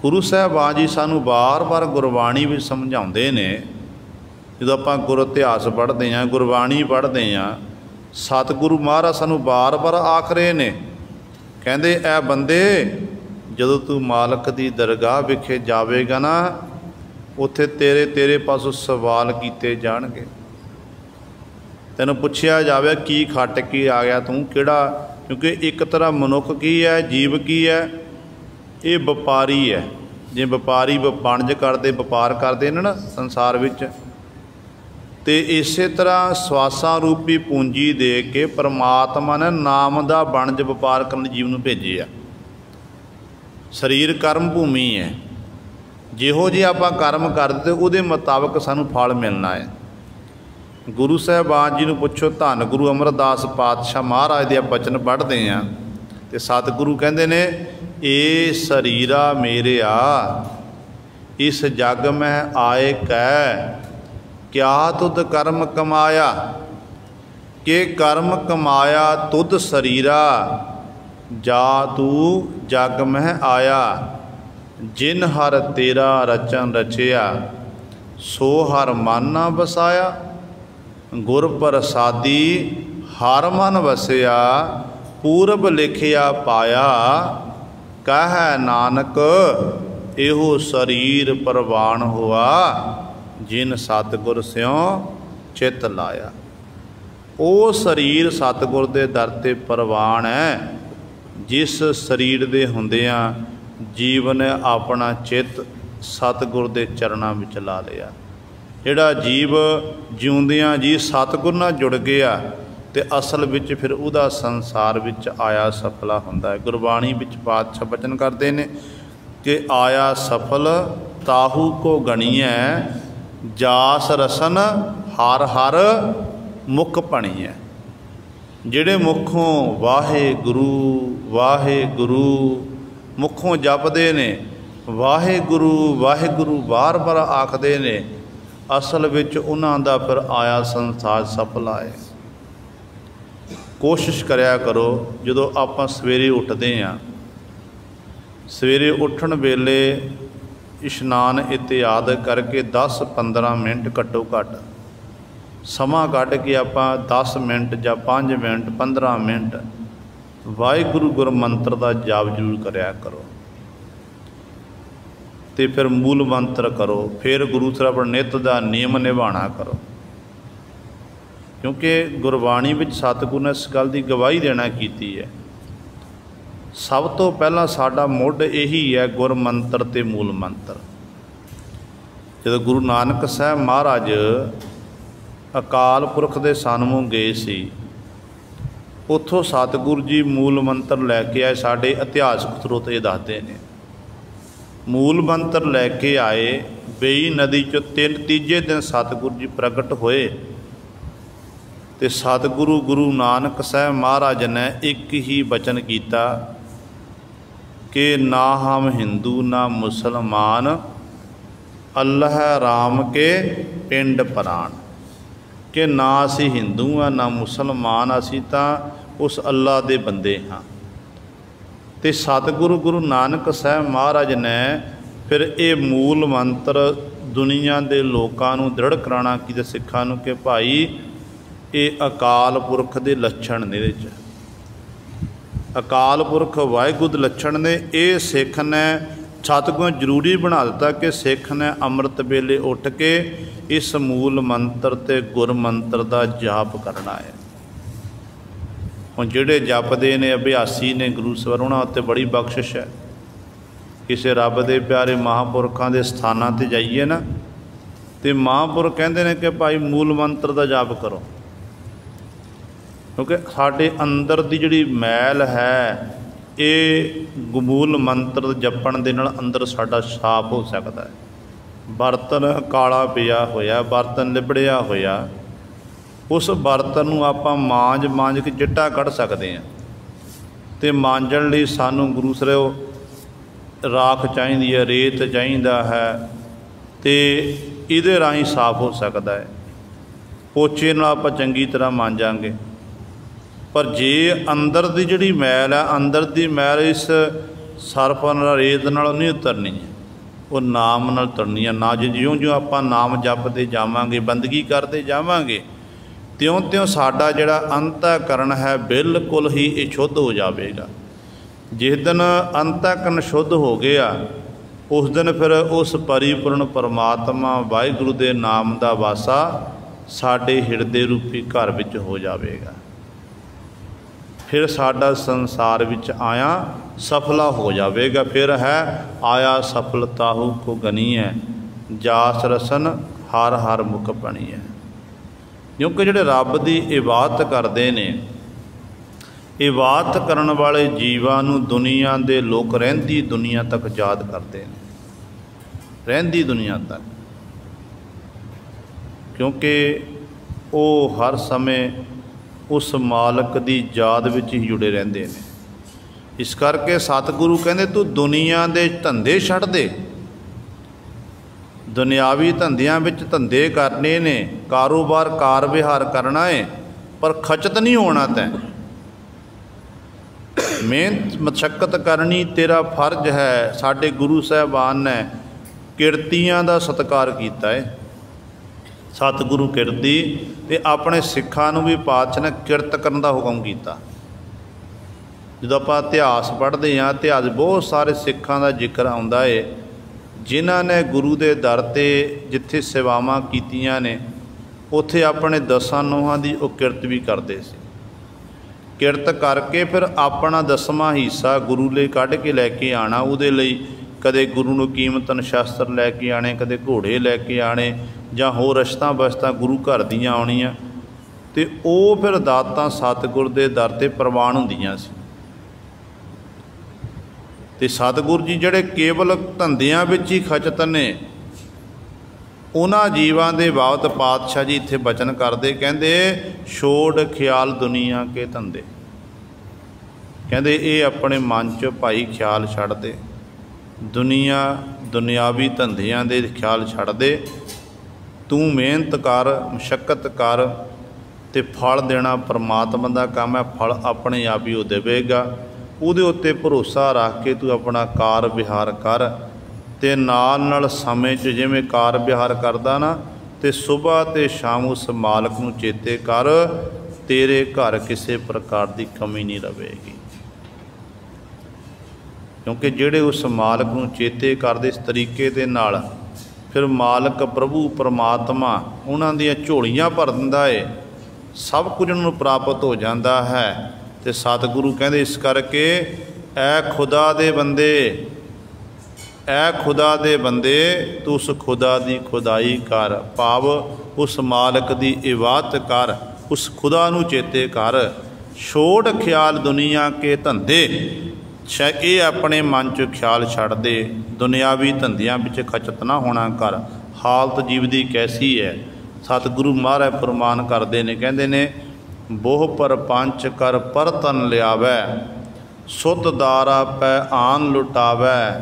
गुरु साहिबान जी सानू बार बार गुरबाणी भी समझाउंदे ने, जो आपां गुर इतिहास पढ़ते हैं, गुरबाणी पढ़ते हैं, सतगुरु महाराज सानू बार बार आख रहे ने, कहंदे ऐ बंदे जदों तू मालक की दरगाह विखे जावेगा ना, उत्थे तेरे तेरे पासों सवाल किए जाणगे, तैनूं पुछया जावे की खट के आ गया तू, किहड़ा, क्योंकि एक तरह मनुख की है, जीव की है, ये व्यापारी है। जे व्यापारी वणज करते व्यापार करते हैं ना संसार विच, तो इस तरह स्वासा रूपी पूंजी दे के परमात्मा ने नाम का वणज व्यापार करने जीव नूं भेजे आ। शरीर कर्म भूमि है, जिहो जे आपां कर्म करते उहदे मुताबक सानूं फल मिलना है। गुरु साहिबान जी नूं पुछो, धन गुरु अमरदास पातशाह महाराज दे बचन पढ़ते हैं तो सतगुरु कहंदे ने, ए शरीरा मेरे आ इस जग में आए कै क्या तुद कर्म कमाया, के कर्म कमाया तुद शरीरा जा तू जग में आया, जिन हर तेरा रचन रचिया सो हर मन ना बसाया, गुर प्रसादी हर मन वसिया पूरब लिखिया पाया, कह नानक एहो शरीर प्रवान हुआ, जिन सतगुर स्यों चित लाया। वो शरीर सतगुर दे दर ते प्रवान है, जिस शरीर दे हुंदियां जीव ने अपना चित सतगुर दे चरणां विच ला लिया। जिहड़ा जीव जिउंदियां जी सतगुर नाल जुड़ गया तो असल विच फिर उहदा संसार विच आया सफला हुंदा है। गुरबाणी विच पातशाह बचन करते हैं कि आया सफल ताहू को गणिए, जास रसन हर हर मुख बणी है। जिहड़े मुखों वाहेगुरु वाहेगुरु मुखों जपदे ने, वाहेगुरु वाहेगुरु बार बार आखदे ने, असल विच उन्हां दा फिर आया संसार सफल है। कोशिश करया करो जदों आपां सवेरे उठदे हाँ, सवेरे उठण वेले इशनान इत्यादि करके 10-15 मिनट घट्टो घट समा कढ़ के आपां 10 मिनट या 5 मिनट 15 मिनट वाहिगुरू गुर मंत्र का जाप जरूर करया करो। तो फिर मूल मंत्र करो, फिर गुरु श्रवण नित का नियम निभाना करो, क्योंकि गुरबाणी विच सतगुरु ने इस गल की गवाही देना की है। सब तो पहला साडा मुढ़ यही है गुर मंत्र ते मूल मंत्र। जब गुरु नानक साहब महाराज अकाल पुरख के सन्मुख गए सी, उत्थों सतगुरु जी मूल मंत्र लैके आए। साढ़े इतिहासक स्रोत ये दसते हैं, मूल मंत्र लैके आए। बेई नदी चो तीजे दिन सतगुरु जी प्रगट होए, तो सतगुरु गुरु नानक साहब महाराज ने एक ही वचन किया कि ना हम हिंदू ना मुसलमान, अल्लाह राम के पिंड प्राण। कि ना असी हिंदू हाँ ना मुसलमान, असी तो उस अल्लाह दे बंदे हाँ। तो सतगुरु गुरु नानक साहब महाराज ने फिर ये मूल मंत्र दुनिया के लोगों को दृढ़ कराना कि सिखां नूं कि भाई ये अकाल पुरख के लक्षण ने, अकाल पुरख वाहिगुरू दे लक्षण ने। ये सिख ने सतगुरू जरूरी बना दिता कि सिख ने अमृत वेले उठ के इस मूल मंत्र ते गुर मंत्र का जाप करना है। हुण जिहड़े जपदे ने अभ्यासी ने गुरु सवर, उन्हां उत्ते बड़ी बख्शिश है। किसी रब दे प्यारे महापुरखों के स्थानां ते जाइए ना, तो महापुरख कहते हैं कि भाई मूल मंत्र का जाप करो, क्योंकि साढ़े अंदर की जिहड़ी मैल है ये मूल मंत्र जपण दे नाल अंदर साडा साफ हो सकता है। बर्तन काला पिया होया, बर्तन लिबड़िया होया, उस बर्तन नूं आपां मांज के चिट्टा कढ़ सकते हैं। तो मांजण लई सानूं गुरु सरव राख चाहिदी है, रेत चाहिदा है, तो इहदे राहीं साफ हो सकता है। पोचे नाल आपां चंगी तरह मांजांगे, पर जे अंदर की जिहड़ी मैल है, अंदर की मैल इस सर्फ नाल रेत नाल नहीं उतरनी है, वो नाम नाल उतरनी है। ना जिउं जिउं आपां नाम जपते जावांगे, बंदगी करते जावांगे, त्यों त्यों साडा जिहड़ा अंतःकरण है बिल्कुल ही ये शुद्ध हो जाएगा। जिस दिन अंतःकरण शुद्ध हो गया, उस दिन फिर उस परिपूर्ण परमात्मा वाहिगुरू दे नाम का वासा साडे हिरदे रूपी घर विच हो जाएगा। फिर साडा संसार विच आया सफला हो जाएगा। फिर है आया सफलताहू को गनी है, जास रसन हर हर मुख बनी है। क्योंकि जिहड़े रब की इबादत करते हैं, इबादत करन वाले जीवां नूं दुनिया के लोग रहिंदी दुनिया तक याद करते हैं, रहिंदी दुनिया तक, क्योंकि वो हर समय उस मालक की याद विच ही जुड़े रहंदे ने। इस करके सतगुरु कहंदे तू दुनिया के धंधे छड्ड दे, दुनियावी धंधियां विच धंधे करने ने, कारोबार कार विहार करना है, पर खचत नहीं होना। तैं मेहनत मशक्कत करनी तेरा फर्ज है। साडे गुरु साहबान ने किरतियां का सत्कार किया है। सतगुरु किरती ते अपने सिखां नूं भी पातशाह ने किरत करन दा हुक्म किया। जो आप इतिहास पढ़ते हैं, इतिहास बहुत सारे सिखां का जिक्र आउंदा है जिन्हां ने गुरु के दर ते जिथे सेवावां कीतियां ने, उत्थे अपने 10 नोहां दी वो किरत भी करते सी। किरत करके फिर अपना 10वां हिस्सा गुरु लई कढ़ के लैके आना। उहदे लई कदे गुरु नूं कीमतन शस्त्र लैके आने, कदे घोड़े लैके आने, जां होर रशतां बशतां गुरु घर दीयां आउणीआं, ते ओह फिर दातां सतगुर दे दर ते प्रवान हुंदियां सी। ते सतगुरु जी जिहड़े केवल धंधियां विच ही खचत ने, उन्हां जीवां दे बाबत पातशाह जी इत्थे बचन करदे, कहंदे छोड़ ख्याल दुनिया के धंधे। कहंदे ये अपने मन च भाई ख्याल छड्ड दे, दुनिया दुनियावी धंधियां दे ख्याल छड्ड दे। तू मेहनत कर, मशक्कत कर, ते फल देना परमात्मा का काम है। फल अपने आप ही वो देवेगा। ਉਹਦੇ ਉੱਤੇ ਭਰੋਸਾ ਰੱਖ ਕੇ ਤੂੰ ਆਪਣਾ ਕਾਰ ਵਿਹਾਰ ਕਰ, ਅਤੇ ਨਾਲ ਸਮੇਂ 'ਚ ਜਿਵੇਂ ਕਾਰ ਵਿਹਾਰ ਕਰਦਾ ਨਾ, ਅਤੇ ਸੁਬਾਹ ਅਤੇ ਸ਼ਾਮ ਉਸ ਮਾਲਕ ਨੂੰ ਚੇਤੇ ਕਰ, ਤੇਰੇ ਘਰ ਕਿਸੇ ਪ੍ਰਕਾਰ ਦੀ ਕਮੀ ਨਹੀਂ ਰਵੇਗੀ। ਕਿਉਂਕਿ ਜਿਹੜੇ ਉਸ ਮਾਲਕ ਨੂੰ ਚੇਤੇ ਕਰਦੇ ਇਸ ਤਰੀਕੇ ਦੇ ਨਾਲ, ਫਿਰ ਮਾਲਕ ਪ੍ਰਭੂ ਪਰਮਾਤਮਾ ਉਹਨਾਂ ਦੀਆਂ ਝੋਲੀਆਂ ਭਰ ਦਿੰਦਾ ਏ, ਸਭ ਕੁਝ ਉਹਨਾਂ ਨੂੰ ਪ੍ਰਾਪਤ ਹੋ ਜਾਂਦਾ ਹੈ। ਤੇ ਸਤਿਗੁਰੂ ਕਹਿੰਦੇ ਇਸ ਕਰਕੇ ਐ ਖੁਦਾ ਦੇ ਬੰਦੇ, ਐ ਖੁਦਾ ਦੇ ਬੰਦੇ, ਤੂੰ ਉਸ ਖੁਦਾ ਦੀ ਖੁਦਾਈ ਕਰ, ਭਾਵ ਉਸ ਮਾਲਕ ਦੀ ਇਬਾਦਤ ਕਰ, ਉਸ ਖੁਦਾ ਨੂੰ ਚੇਤੇ ਕਰ। ਛੋੜ ਖਿਆਲ ਦੁਨੀਆ ਕੇ ਧੰਦੇ, ਇਹ ਆਪਣੇ ਮਨ 'ਚ ਖਿਆਲ ਛੱਡ ਦੇ, ਦੁਨਿਆਵੀ ਧੰਦਿਆਂ ਵਿੱਚ ਖਚਤ ਨਾ ਹੋਣਾ ਕਰ। ਹਾਲਤ ਜੀਵ ਦੀ ਕੈਸੀ ਹੈ। ਸਤਿਗੁਰੂ ਮਹਾਰਾਜ ਫਰਮਾਨ ਕਰਦੇ ਨੇ, ਕਹਿੰਦੇ ਨੇ ਬੋਹ ਪਰਪੰਚ ਕਰ ਪਰਤਨ ਲਿਆਵੈ, ਸੁਤ ਦਾਰਾ ਪੈ ਆਨ ਲੁਟਾਵੈ,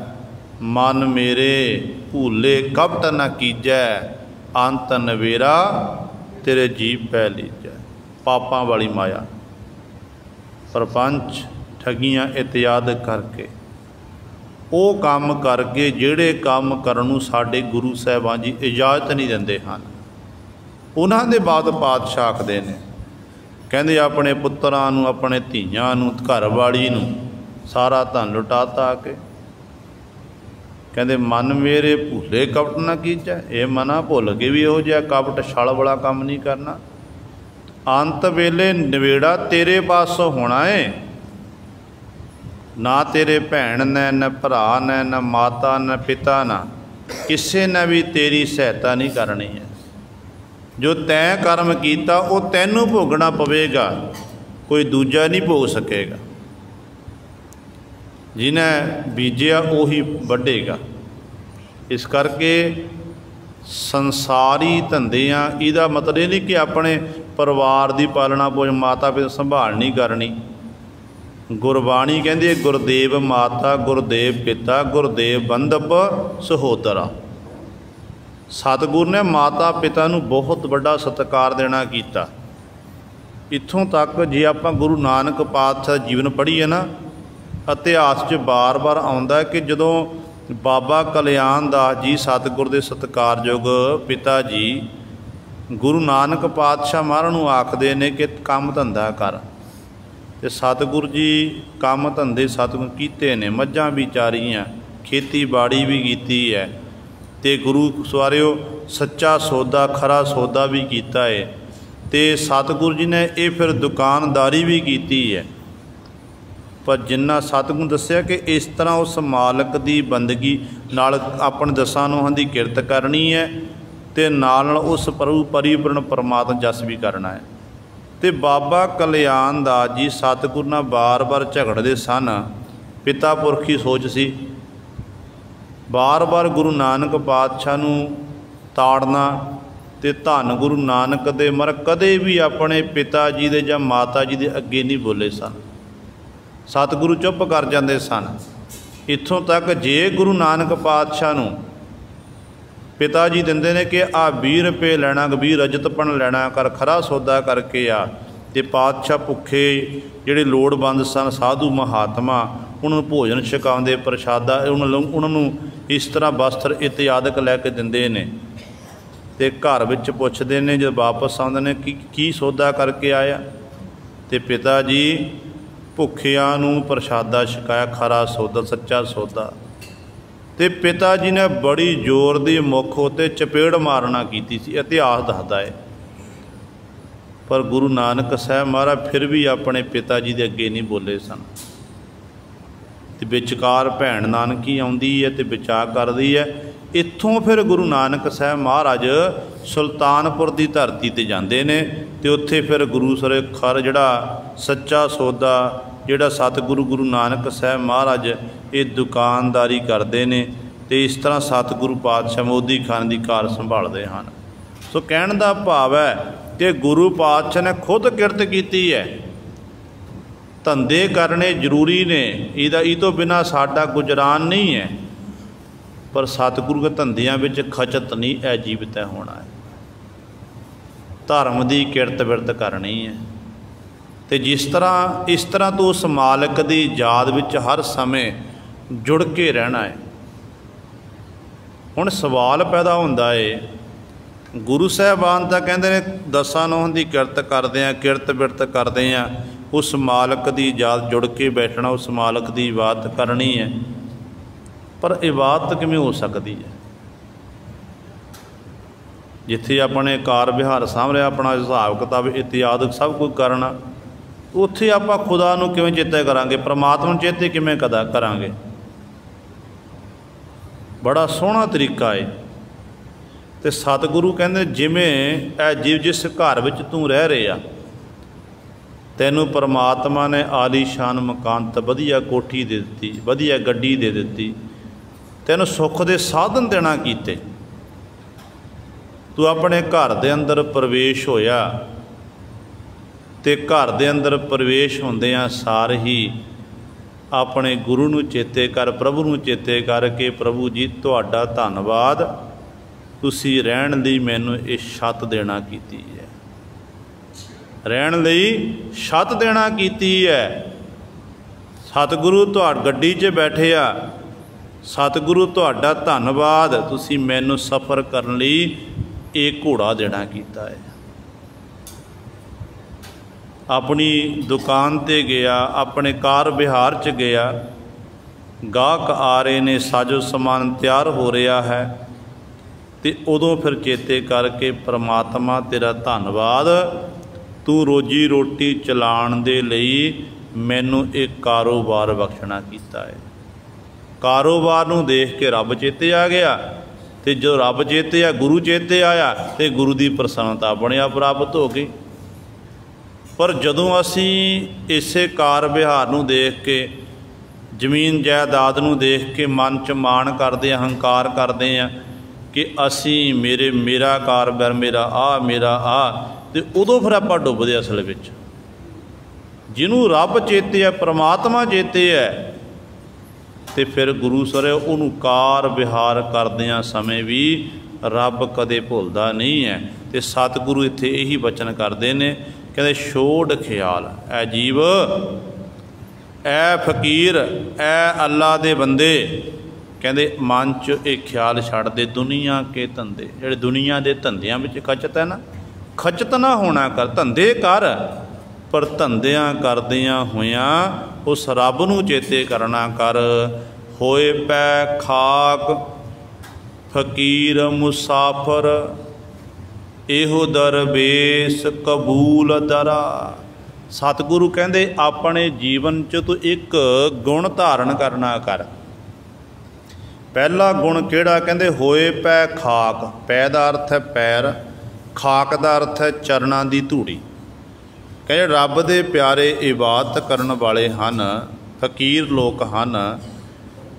ਮਨ ਮੇਰੇ ਭੂਲੇ ਕਪਟ ਨ ਕੀਜੈ, ਅੰਤ ਨਵੇਰਾ ਤੇਰੇ ਜੀਵ ਪੈ ਲੀਜੈ। ਪਾਪਾਂ ਵਾਲੀ ਮਾਇਆ, ਪਰਪੰਚ, ਠੱਗੀਆਂ ਇਤਿਆਦ ਕਰਕੇ, ਉਹ ਕੰਮ ਕਰਕੇ ਜਿਹੜੇ ਕੰਮ ਕਰਨ ਨੂੰ ਸਾਡੇ ਗੁਰੂ ਸਾਹਿਬਾਨ ਜੀ ਇਜਾਜ਼ਤ ਨਹੀਂ ਦਿੰਦੇ ਹਨ। ਉਹਨਾਂ ਦੇ ਬਾਅਦ ਪਾਤਸ਼ਾਹ ਆਖਦੇ ਨੇ, ਕਹਿੰਦੇ ਆਪਣੇ ਪੁੱਤਰਾਂ ਨੂੰ, ਆਪਣੇ ਧੀਆਂ ਨੂੰ, ਘਰ ਵਾਲੀ ਨੂੰ ਸਾਰਾ ਧਨ ਲੁਟਾਤਾ ਕੇ। ਕਹਿੰਦੇ ਮਨ ਮੇਰੇ ਭੁੱਲੇ ਕਪਟ ਨਾ ਕੀਜੈ, ਇਹ ਮਨਾ ਭੁੱਲ ਕੇ ਵੀ ਇਹੋ ਜਿਹਾ ਕਪਟ ਛਲ ਵਾਲਾ ਕੰਮ ਨਹੀਂ ਕਰਨਾ। ਅੰਤ ਵੇਲੇ ਨਵੇੜਾ ਤੇਰੇ ਪਾਸੋਂ ਹੋਣਾ ਏ, ਨਾ ਤੇਰੇ ਭੈਣ ਨੇ, ਨਾ ਭਰਾ ਨੇ, ਨਾ ਮਾਤਾ, ਨਾ ਪਿਤਾ, ਨਾ ਕਿਸੇ ਨੇ ਵੀ ਤੇਰੀ ਸਹਾਇਤਾ ਨਹੀਂ ਕਰਨੀ ਹੈ। ਜੋ ਤੈਂ ਕਰਮ ਕੀਤਾ ਉਹ ਤੈਨੂੰ ਭੋਗਣਾ ਪਵੇਗਾ, ਕੋਈ ਦੂਜਾ ਨਹੀਂ ਭੋਗ ਸਕੇਗਾ। ਜਿਹਨੇ ਬੀਜਿਆ ਉਹੀ ਵੱਢੇਗਾ। ਇਸ ਕਰਕੇ ਸੰਸਾਰੀ ਧੰਦਿਆਂ, ਇਹਦਾ ਮਤਲਬ ਇਹ ਨਹੀਂ ਕਿ ਆਪਣੇ ਪਰਿਵਾਰ ਦੀ ਪਾਲਣਾ ਪੋਸ਼ਣ, ਮਾਤਾ ਪਿਤਾ ਸੰਭਾਲ ਨਹੀਂ ਕਰਨੀ। ਗੁਰਬਾਣੀ ਕਹਿੰਦੀ ਹੈ ਗੁਰਦੇਵ ਮਾਤਾ, ਗੁਰਦੇਵ ਪਿਤਾ, ਗੁਰਦੇਵ ਬੰਧਪ ਸਹੋਦਰਾ। ਸਤਿਗੁਰੂ ਨੇ ਮਾਤਾ ਪਿਤਾ ਨੂੰ ਬਹੁਤ ਵੱਡਾ ਸਤਿਕਾਰ ਦੇਣਾ ਕੀਤਾ। ਇੱਥੋਂ ਤੱਕ ਜੇ ਆਪਾਂ ਗੁਰੂ ਨਾਨਕ ਪਾਤਸ਼ਾਹ ਦਾ ਜੀਵਨ ਪੜ੍ਹੀਏ ਨਾ, ਇਤਿਹਾਸ 'ਚ ਬਾਰ-ਬਾਰ ਆਉਂਦਾ ਕਿ ਜਦੋਂ ਬਾਬਾ ਕਲਿਆਣ ਦਾਸ ਜੀ ਸਤਿਗੁਰ ਦੇ ਸਤਿਕਾਰਯੋਗ ਪਿਤਾ ਜੀ ਗੁਰੂ ਨਾਨਕ ਪਾਤਸ਼ਾਹ ਮਹਾਰਾਜ ਨੂੰ ਆਖਦੇ ਨੇ ਕਿ ਕੰਮ ਧੰਦਾ ਕਰ, ਅਤੇ ਸਤਿਗੁਰੂ ਜੀ ਕੰਮ ਧੰਦੇ ਸਤਿਗੁਰੂ ਕੀਤੇ ਨੇ, ਮੱਝਾਂ ਵੀ ਚਾਰੀਆਂ, ਖੇਤੀਬਾੜੀ ਵੀ ਕੀਤੀ ਹੈ, ਅਤੇ ਗੁਰੂ ਸਵਾਰਿਓ ਸੱਚਾ ਸੌਦਾ, ਖਰਾ ਸੌਦਾ ਵੀ ਕੀਤਾ ਹੈ। ਅਤੇ ਸਤਿਗੁਰੂ ਜੀ ਨੇ ਇਹ ਫਿਰ ਦੁਕਾਨਦਾਰੀ ਵੀ ਕੀਤੀ ਹੈ। ਪਰ ਜਿੰਨਾ ਸਤਿਗੁਰੂ ਦੱਸਿਆ ਕਿ ਇਸ ਤਰ੍ਹਾਂ ਉਸ ਮਾਲਕ ਦੀ ਬੰਦਗੀ ਨਾਲ ਆਪਣੇ ਦਸਾਂ ਨੋਹਾਂ ਦੀ ਕਿਰਤ ਕਰਨੀ ਹੈ, ਅਤੇ ਨਾਲ ਉਸ ਪ੍ਰਭੂ ਪਰਿਪੂਰਨ ਪਰਮਾਤਮਾ ਜਸ ਵੀ ਕਰਨਾ ਹੈ। ਅਤੇ ਬਾਬਾ ਕਲਿਆਣ ਦਾਸ ਜੀ ਸਤਿਗੁਰੂ ਨਾਲ ਬਾਰ-ਬਾਰ ਝਗੜਦੇ ਸਨ। ਪਿਤਾ ਪੁਰਖੀ ਸੋਚ ਸੀ, ਬਾਰ-ਬਾਰ ਗੁਰੂ ਨਾਨਕ ਪਾਤਸ਼ਾਹ ਨੂੰ ਤਾੜਨਾ, ਅਤੇ ਧੰਨ ਗੁਰੂ ਨਾਨਕ ਦੇ ਮਰ ਕਦੇ ਵੀ ਆਪਣੇ ਪਿਤਾ ਜੀ ਦੇ ਜਾਂ ਮਾਤਾ ਜੀ ਦੇ ਅੱਗੇ ਨਹੀਂ ਬੋਲੇ ਸਨ। ਸਤਿਗੁਰੂ ਚੁੱਪ ਕਰ ਜਾਂਦੇ ਸਨ। ਇੱਥੋਂ ਤੱਕ ਜੇ ਗੁਰੂ ਨਾਨਕ ਪਾਤਸ਼ਾਹ ਨੂੰ ਪਿਤਾ ਜੀ ਦਿੰਦੇ ਨੇ ਕਿ ਆਹ 20 ਰੁਪਏ ਲੈਣਾ, 20 ਰਜਤਪਣ ਲੈਣਾ ਕਰ, ਖਰਾ ਸੌਦਾ ਕਰਕੇ ਆ, ਅਤੇ ਪਾਤਸ਼ਾਹ ਭੁੱਖੇ ਜਿਹੜੇ ਲੋੜਵੰਦ ਸਨ, ਸਾਧੂ ਮਹਾਤਮਾ, ਉਹਨਾਂ ਨੂੰ ਭੋਜਨ ਛਕਾਉਂਦੇ, ਪ੍ਰਸ਼ਾਦਾ ਉਹਨਾਂ ਨੂੰ ਇਸ ਤਰ੍ਹਾਂ ਵਸਤਰ ਇਤਿਆਦਿਕ ਲੈ ਕੇ ਦਿੰਦੇ ਨੇ, ਅਤੇ ਘਰ ਵਿੱਚ ਪੁੱਛਦੇ ਨੇ ਜਦੋਂ ਵਾਪਸ ਆਉਂਦੇ ਨੇ ਕਿ ਕੀ ਸੌਦਾ ਕਰਕੇ ਆਇਆ, ਅਤੇ ਪਿਤਾ ਜੀ ਭੁੱਖਿਆਂ ਨੂੰ ਪ੍ਰਸ਼ਾਦਾ ਛਕਾਇਆ, ਖਰਾ ਸੌਦਾ, ਸੱਚਾ ਸੌਦਾ। ਅਤੇ ਪਿਤਾ ਜੀ ਨੇ ਬੜੀ ਜ਼ੋਰ ਦੀ ਮੁੱਖ ਉੱਤੇ ਚਪੇੜ ਮਾਰਨਾ ਕੀਤੀ ਸੀ, ਇਤਿਹਾਸ ਦੱਸਦਾ ਹੈ। ਪਰ ਗੁਰੂ ਨਾਨਕ ਸਾਹਿਬ ਮਹਾਰਾਜ ਫਿਰ ਵੀ ਆਪਣੇ ਪਿਤਾ ਜੀ ਦੇ ਅੱਗੇ ਨਹੀਂ ਬੋਲੇ ਸਨ। ਅਤੇ ਵਿਚਕਾਰ ਭੈਣ ਨਾਨਕੀ ਆਉਂਦੀ ਹੈ ਅਤੇ ਬਚਾਅ ਕਰਦੀ ਹੈ। ਇੱਥੋਂ ਫਿਰ ਗੁਰੂ ਨਾਨਕ ਸਾਹਿਬ ਮਹਾਰਾਜ ਸੁਲਤਾਨਪੁਰ ਦੀ ਧਰਤੀ 'ਤੇ ਜਾਂਦੇ ਨੇ, ਅਤੇ ਉੱਥੇ ਫਿਰ ਗੁਰੂ ਸਰ ਖਰ ਜਿਹੜਾ ਸੱਚਾ ਸੌਦਾ, ਜਿਹੜਾ ਸਤਿਗੁਰੂ ਗੁਰੂ ਨਾਨਕ ਸਾਹਿਬ ਮਹਾਰਾਜ ਇਹ ਦੁਕਾਨਦਾਰੀ ਕਰਦੇ ਨੇ, तो इस तरह सतगुरु पातशाह मोदी खान की कार संभालते हैं। सो कहने का भाव है कि गुरु पातशाह ने खुद किरत की है। धंधे करने जरूरी ने, ये तो बिना साडा गुजरान नहीं है, पर सतगुरु के धंधियां विच खचत नहीं है, जीवित है होना है। धर्म की किरत बिरत करनी है। तो जिस तरह इस तरह तो उस मालिक की याद विच हर समय जुड़ के रहना है। हुण सवाल पैदा होंदा है, गुरु साहबान तो कहते हैं दसां नौहां की किरत करते हैं, किरत बिरत करते हैं, उस मालिक की याद जुड़ के बैठना, उस मालिक की इबादत करनी है, पर इबादत किवें हो सकती है? जिथे अपने कार विहार सामने अपना हिसाब किताब इत्यादि सब कुछ करना, उत्थे आपां खुदा नूं किवें चेते करांगे, परमात्मा नूं चेते किवें करांगे? बड़ा सोहना तरीका है। तो सतगुरु कहंदे जिवें ए जीव जिस घर विच तूं रह रहा, तैनूं परमात्मा ने आलीशान मकान ते वधिया कोठी दे दित्ती, वधिया गड्डी दे दित्ती, तैनूं सुख दे साधन देना कीते। तू अपने घर दे अंदर प्रवेश होया ते घर दे अंदर प्रवेश होंदियां सार ही अपने गुरु नूं चेते कर, प्रभु नूं चेते कर के प्रभु जी तुहाडा धन्नवाद, तुसीं रहण लई मैनूं इह छत देना कीती है, रहण लई छत देना कीती है। सतगुरु तुहाडी गड्डी 'च बैठे आ, सतगुरु तुहाडा धन्नवाद, तुसीं मैनूं सफ़र करन लई एक घोड़ा देना कीता है। अपनी दुकान ते गया, अपने कार विहार च गया, गाहक आ रहे ने, साजो समान तैयार हो रहा है, तो उदों फिर चेते करके परमात्मा तेरा धन्नवाद, तू रोजी रोटी चलाण दे लई मैनू एक कारोबार बख्शना कीता है। कारोबार नूं देख के रब चेते आ गया, तो जो रब चेते आ गुरु चेते आया, तो गुरु की प्रसन्नता अपने आप प्राप्त हो गई। पर जदों असी इसे कार विहार नूं देख के, जमीन जायदाद नूं देख के मन च माण करते, अहंकार करते हैं कि असी मेरा कार-बार, मेरा आ, तो उदों फिर आपां डुबदे असल विच। जिन्हों रब चेते है, परमात्मा चेते है, तो फिर गुरु सर उन्होंने कार विहार करदियां समय भी रब कदे भुलदा नहीं है। तो सतगुरु इत्थे यही वचन करते हैं, कहते छोड़ ख्याल ऐ जीव, ऐ फकीर, ऐ अल्लाह दे बंदे, कहते मन च एक ख्याल छड़ दे, दुनिया के धंधे, जिहड़े दुनिया के धंधियां विच खचत है ना, खचत ना होना कर, धंधे कर, पर धंधियां करदियां होइयां उस रब नूं चेते करना कर। होए पै खाक फकीर मुसाफर, एहो दरवेश कबूल दरा। सतगुरु कहंदे अपने जीवन च तू एक गुण धारण करना कर। पहला गुण किहड़ा? कहंदे होए पै खाक। पै दा अर्थ है पैर, खाक दा अर्थ है चरणां दी धूड़ी। कहंदे रब दे प्यारे इबादत करन वाले हन, फकीर लोग हन,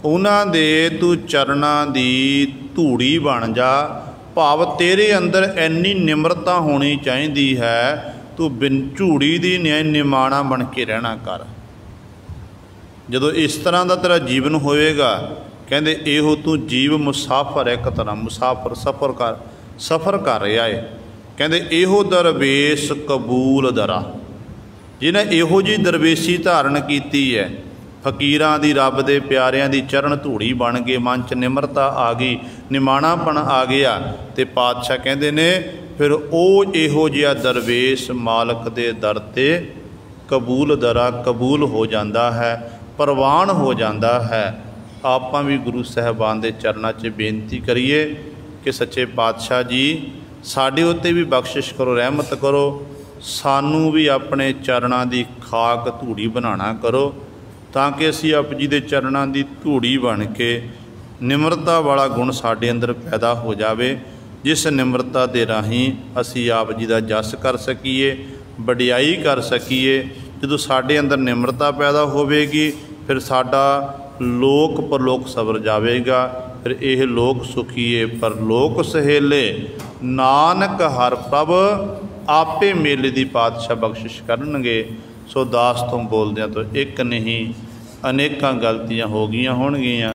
उन्हां दे तू चरणां दी धूड़ी बन जा। भाव तेरे अंदर इन्नी निमरता होनी चाहिए है, तू बिन झूड़ी दी निमाणा बन के रहना कर। जदों इस तरह का तेरा जीवन होएगा, कहंदे इहो तू जीव मुसाफर है, एक तरह मुसाफर सफ़र कर रहा है। कहंदे इहो दरवेश कबूल दरा, जिन्हें इहो जी दरवेशी धारण की है, फकीरां दी रब दे प्यारियां दी चरण धूड़ी बन गए, मन च निमरता आ गई, निमाणापन आ गया, तो पातशाह कहंदे ने फिर वो इहो जिहा दरवेश मालक दे दर ते कबूल दरा कबूल हो जाता है, प्रवान हो जाता है। आपां भी गुरु साहबान दे चरनां च बेनती करिए कि सच्चे पातशाह जी साडे उत्ते भी बख्शिश करो, रहमत करो, सानू भी अपने चरणां दी खाक धूड़ी बनाना करो, ताकि असी आप जी दे चरणां दी धूड़ी बन के निमरता वाला गुण साडे अंदर पैदा हो जावे, जिस निमरता दे राहीं असी आप जी दा जस कर सकीए, वडियाई कर सकीए। जदों साडे अंदर निमरता पैदा होवेगी, फिर साडा लोक परलोक सवर जावेगा। फिर यह लोक सुखीए पर लोक सहेले, नानक हर प्रभ आपे मेले दी पातशाह बख्शिश करनगे। सो दास तो बोलदियां तो एक नहीं अनेकां गलतियां हो गईयां होणगीਆਂ।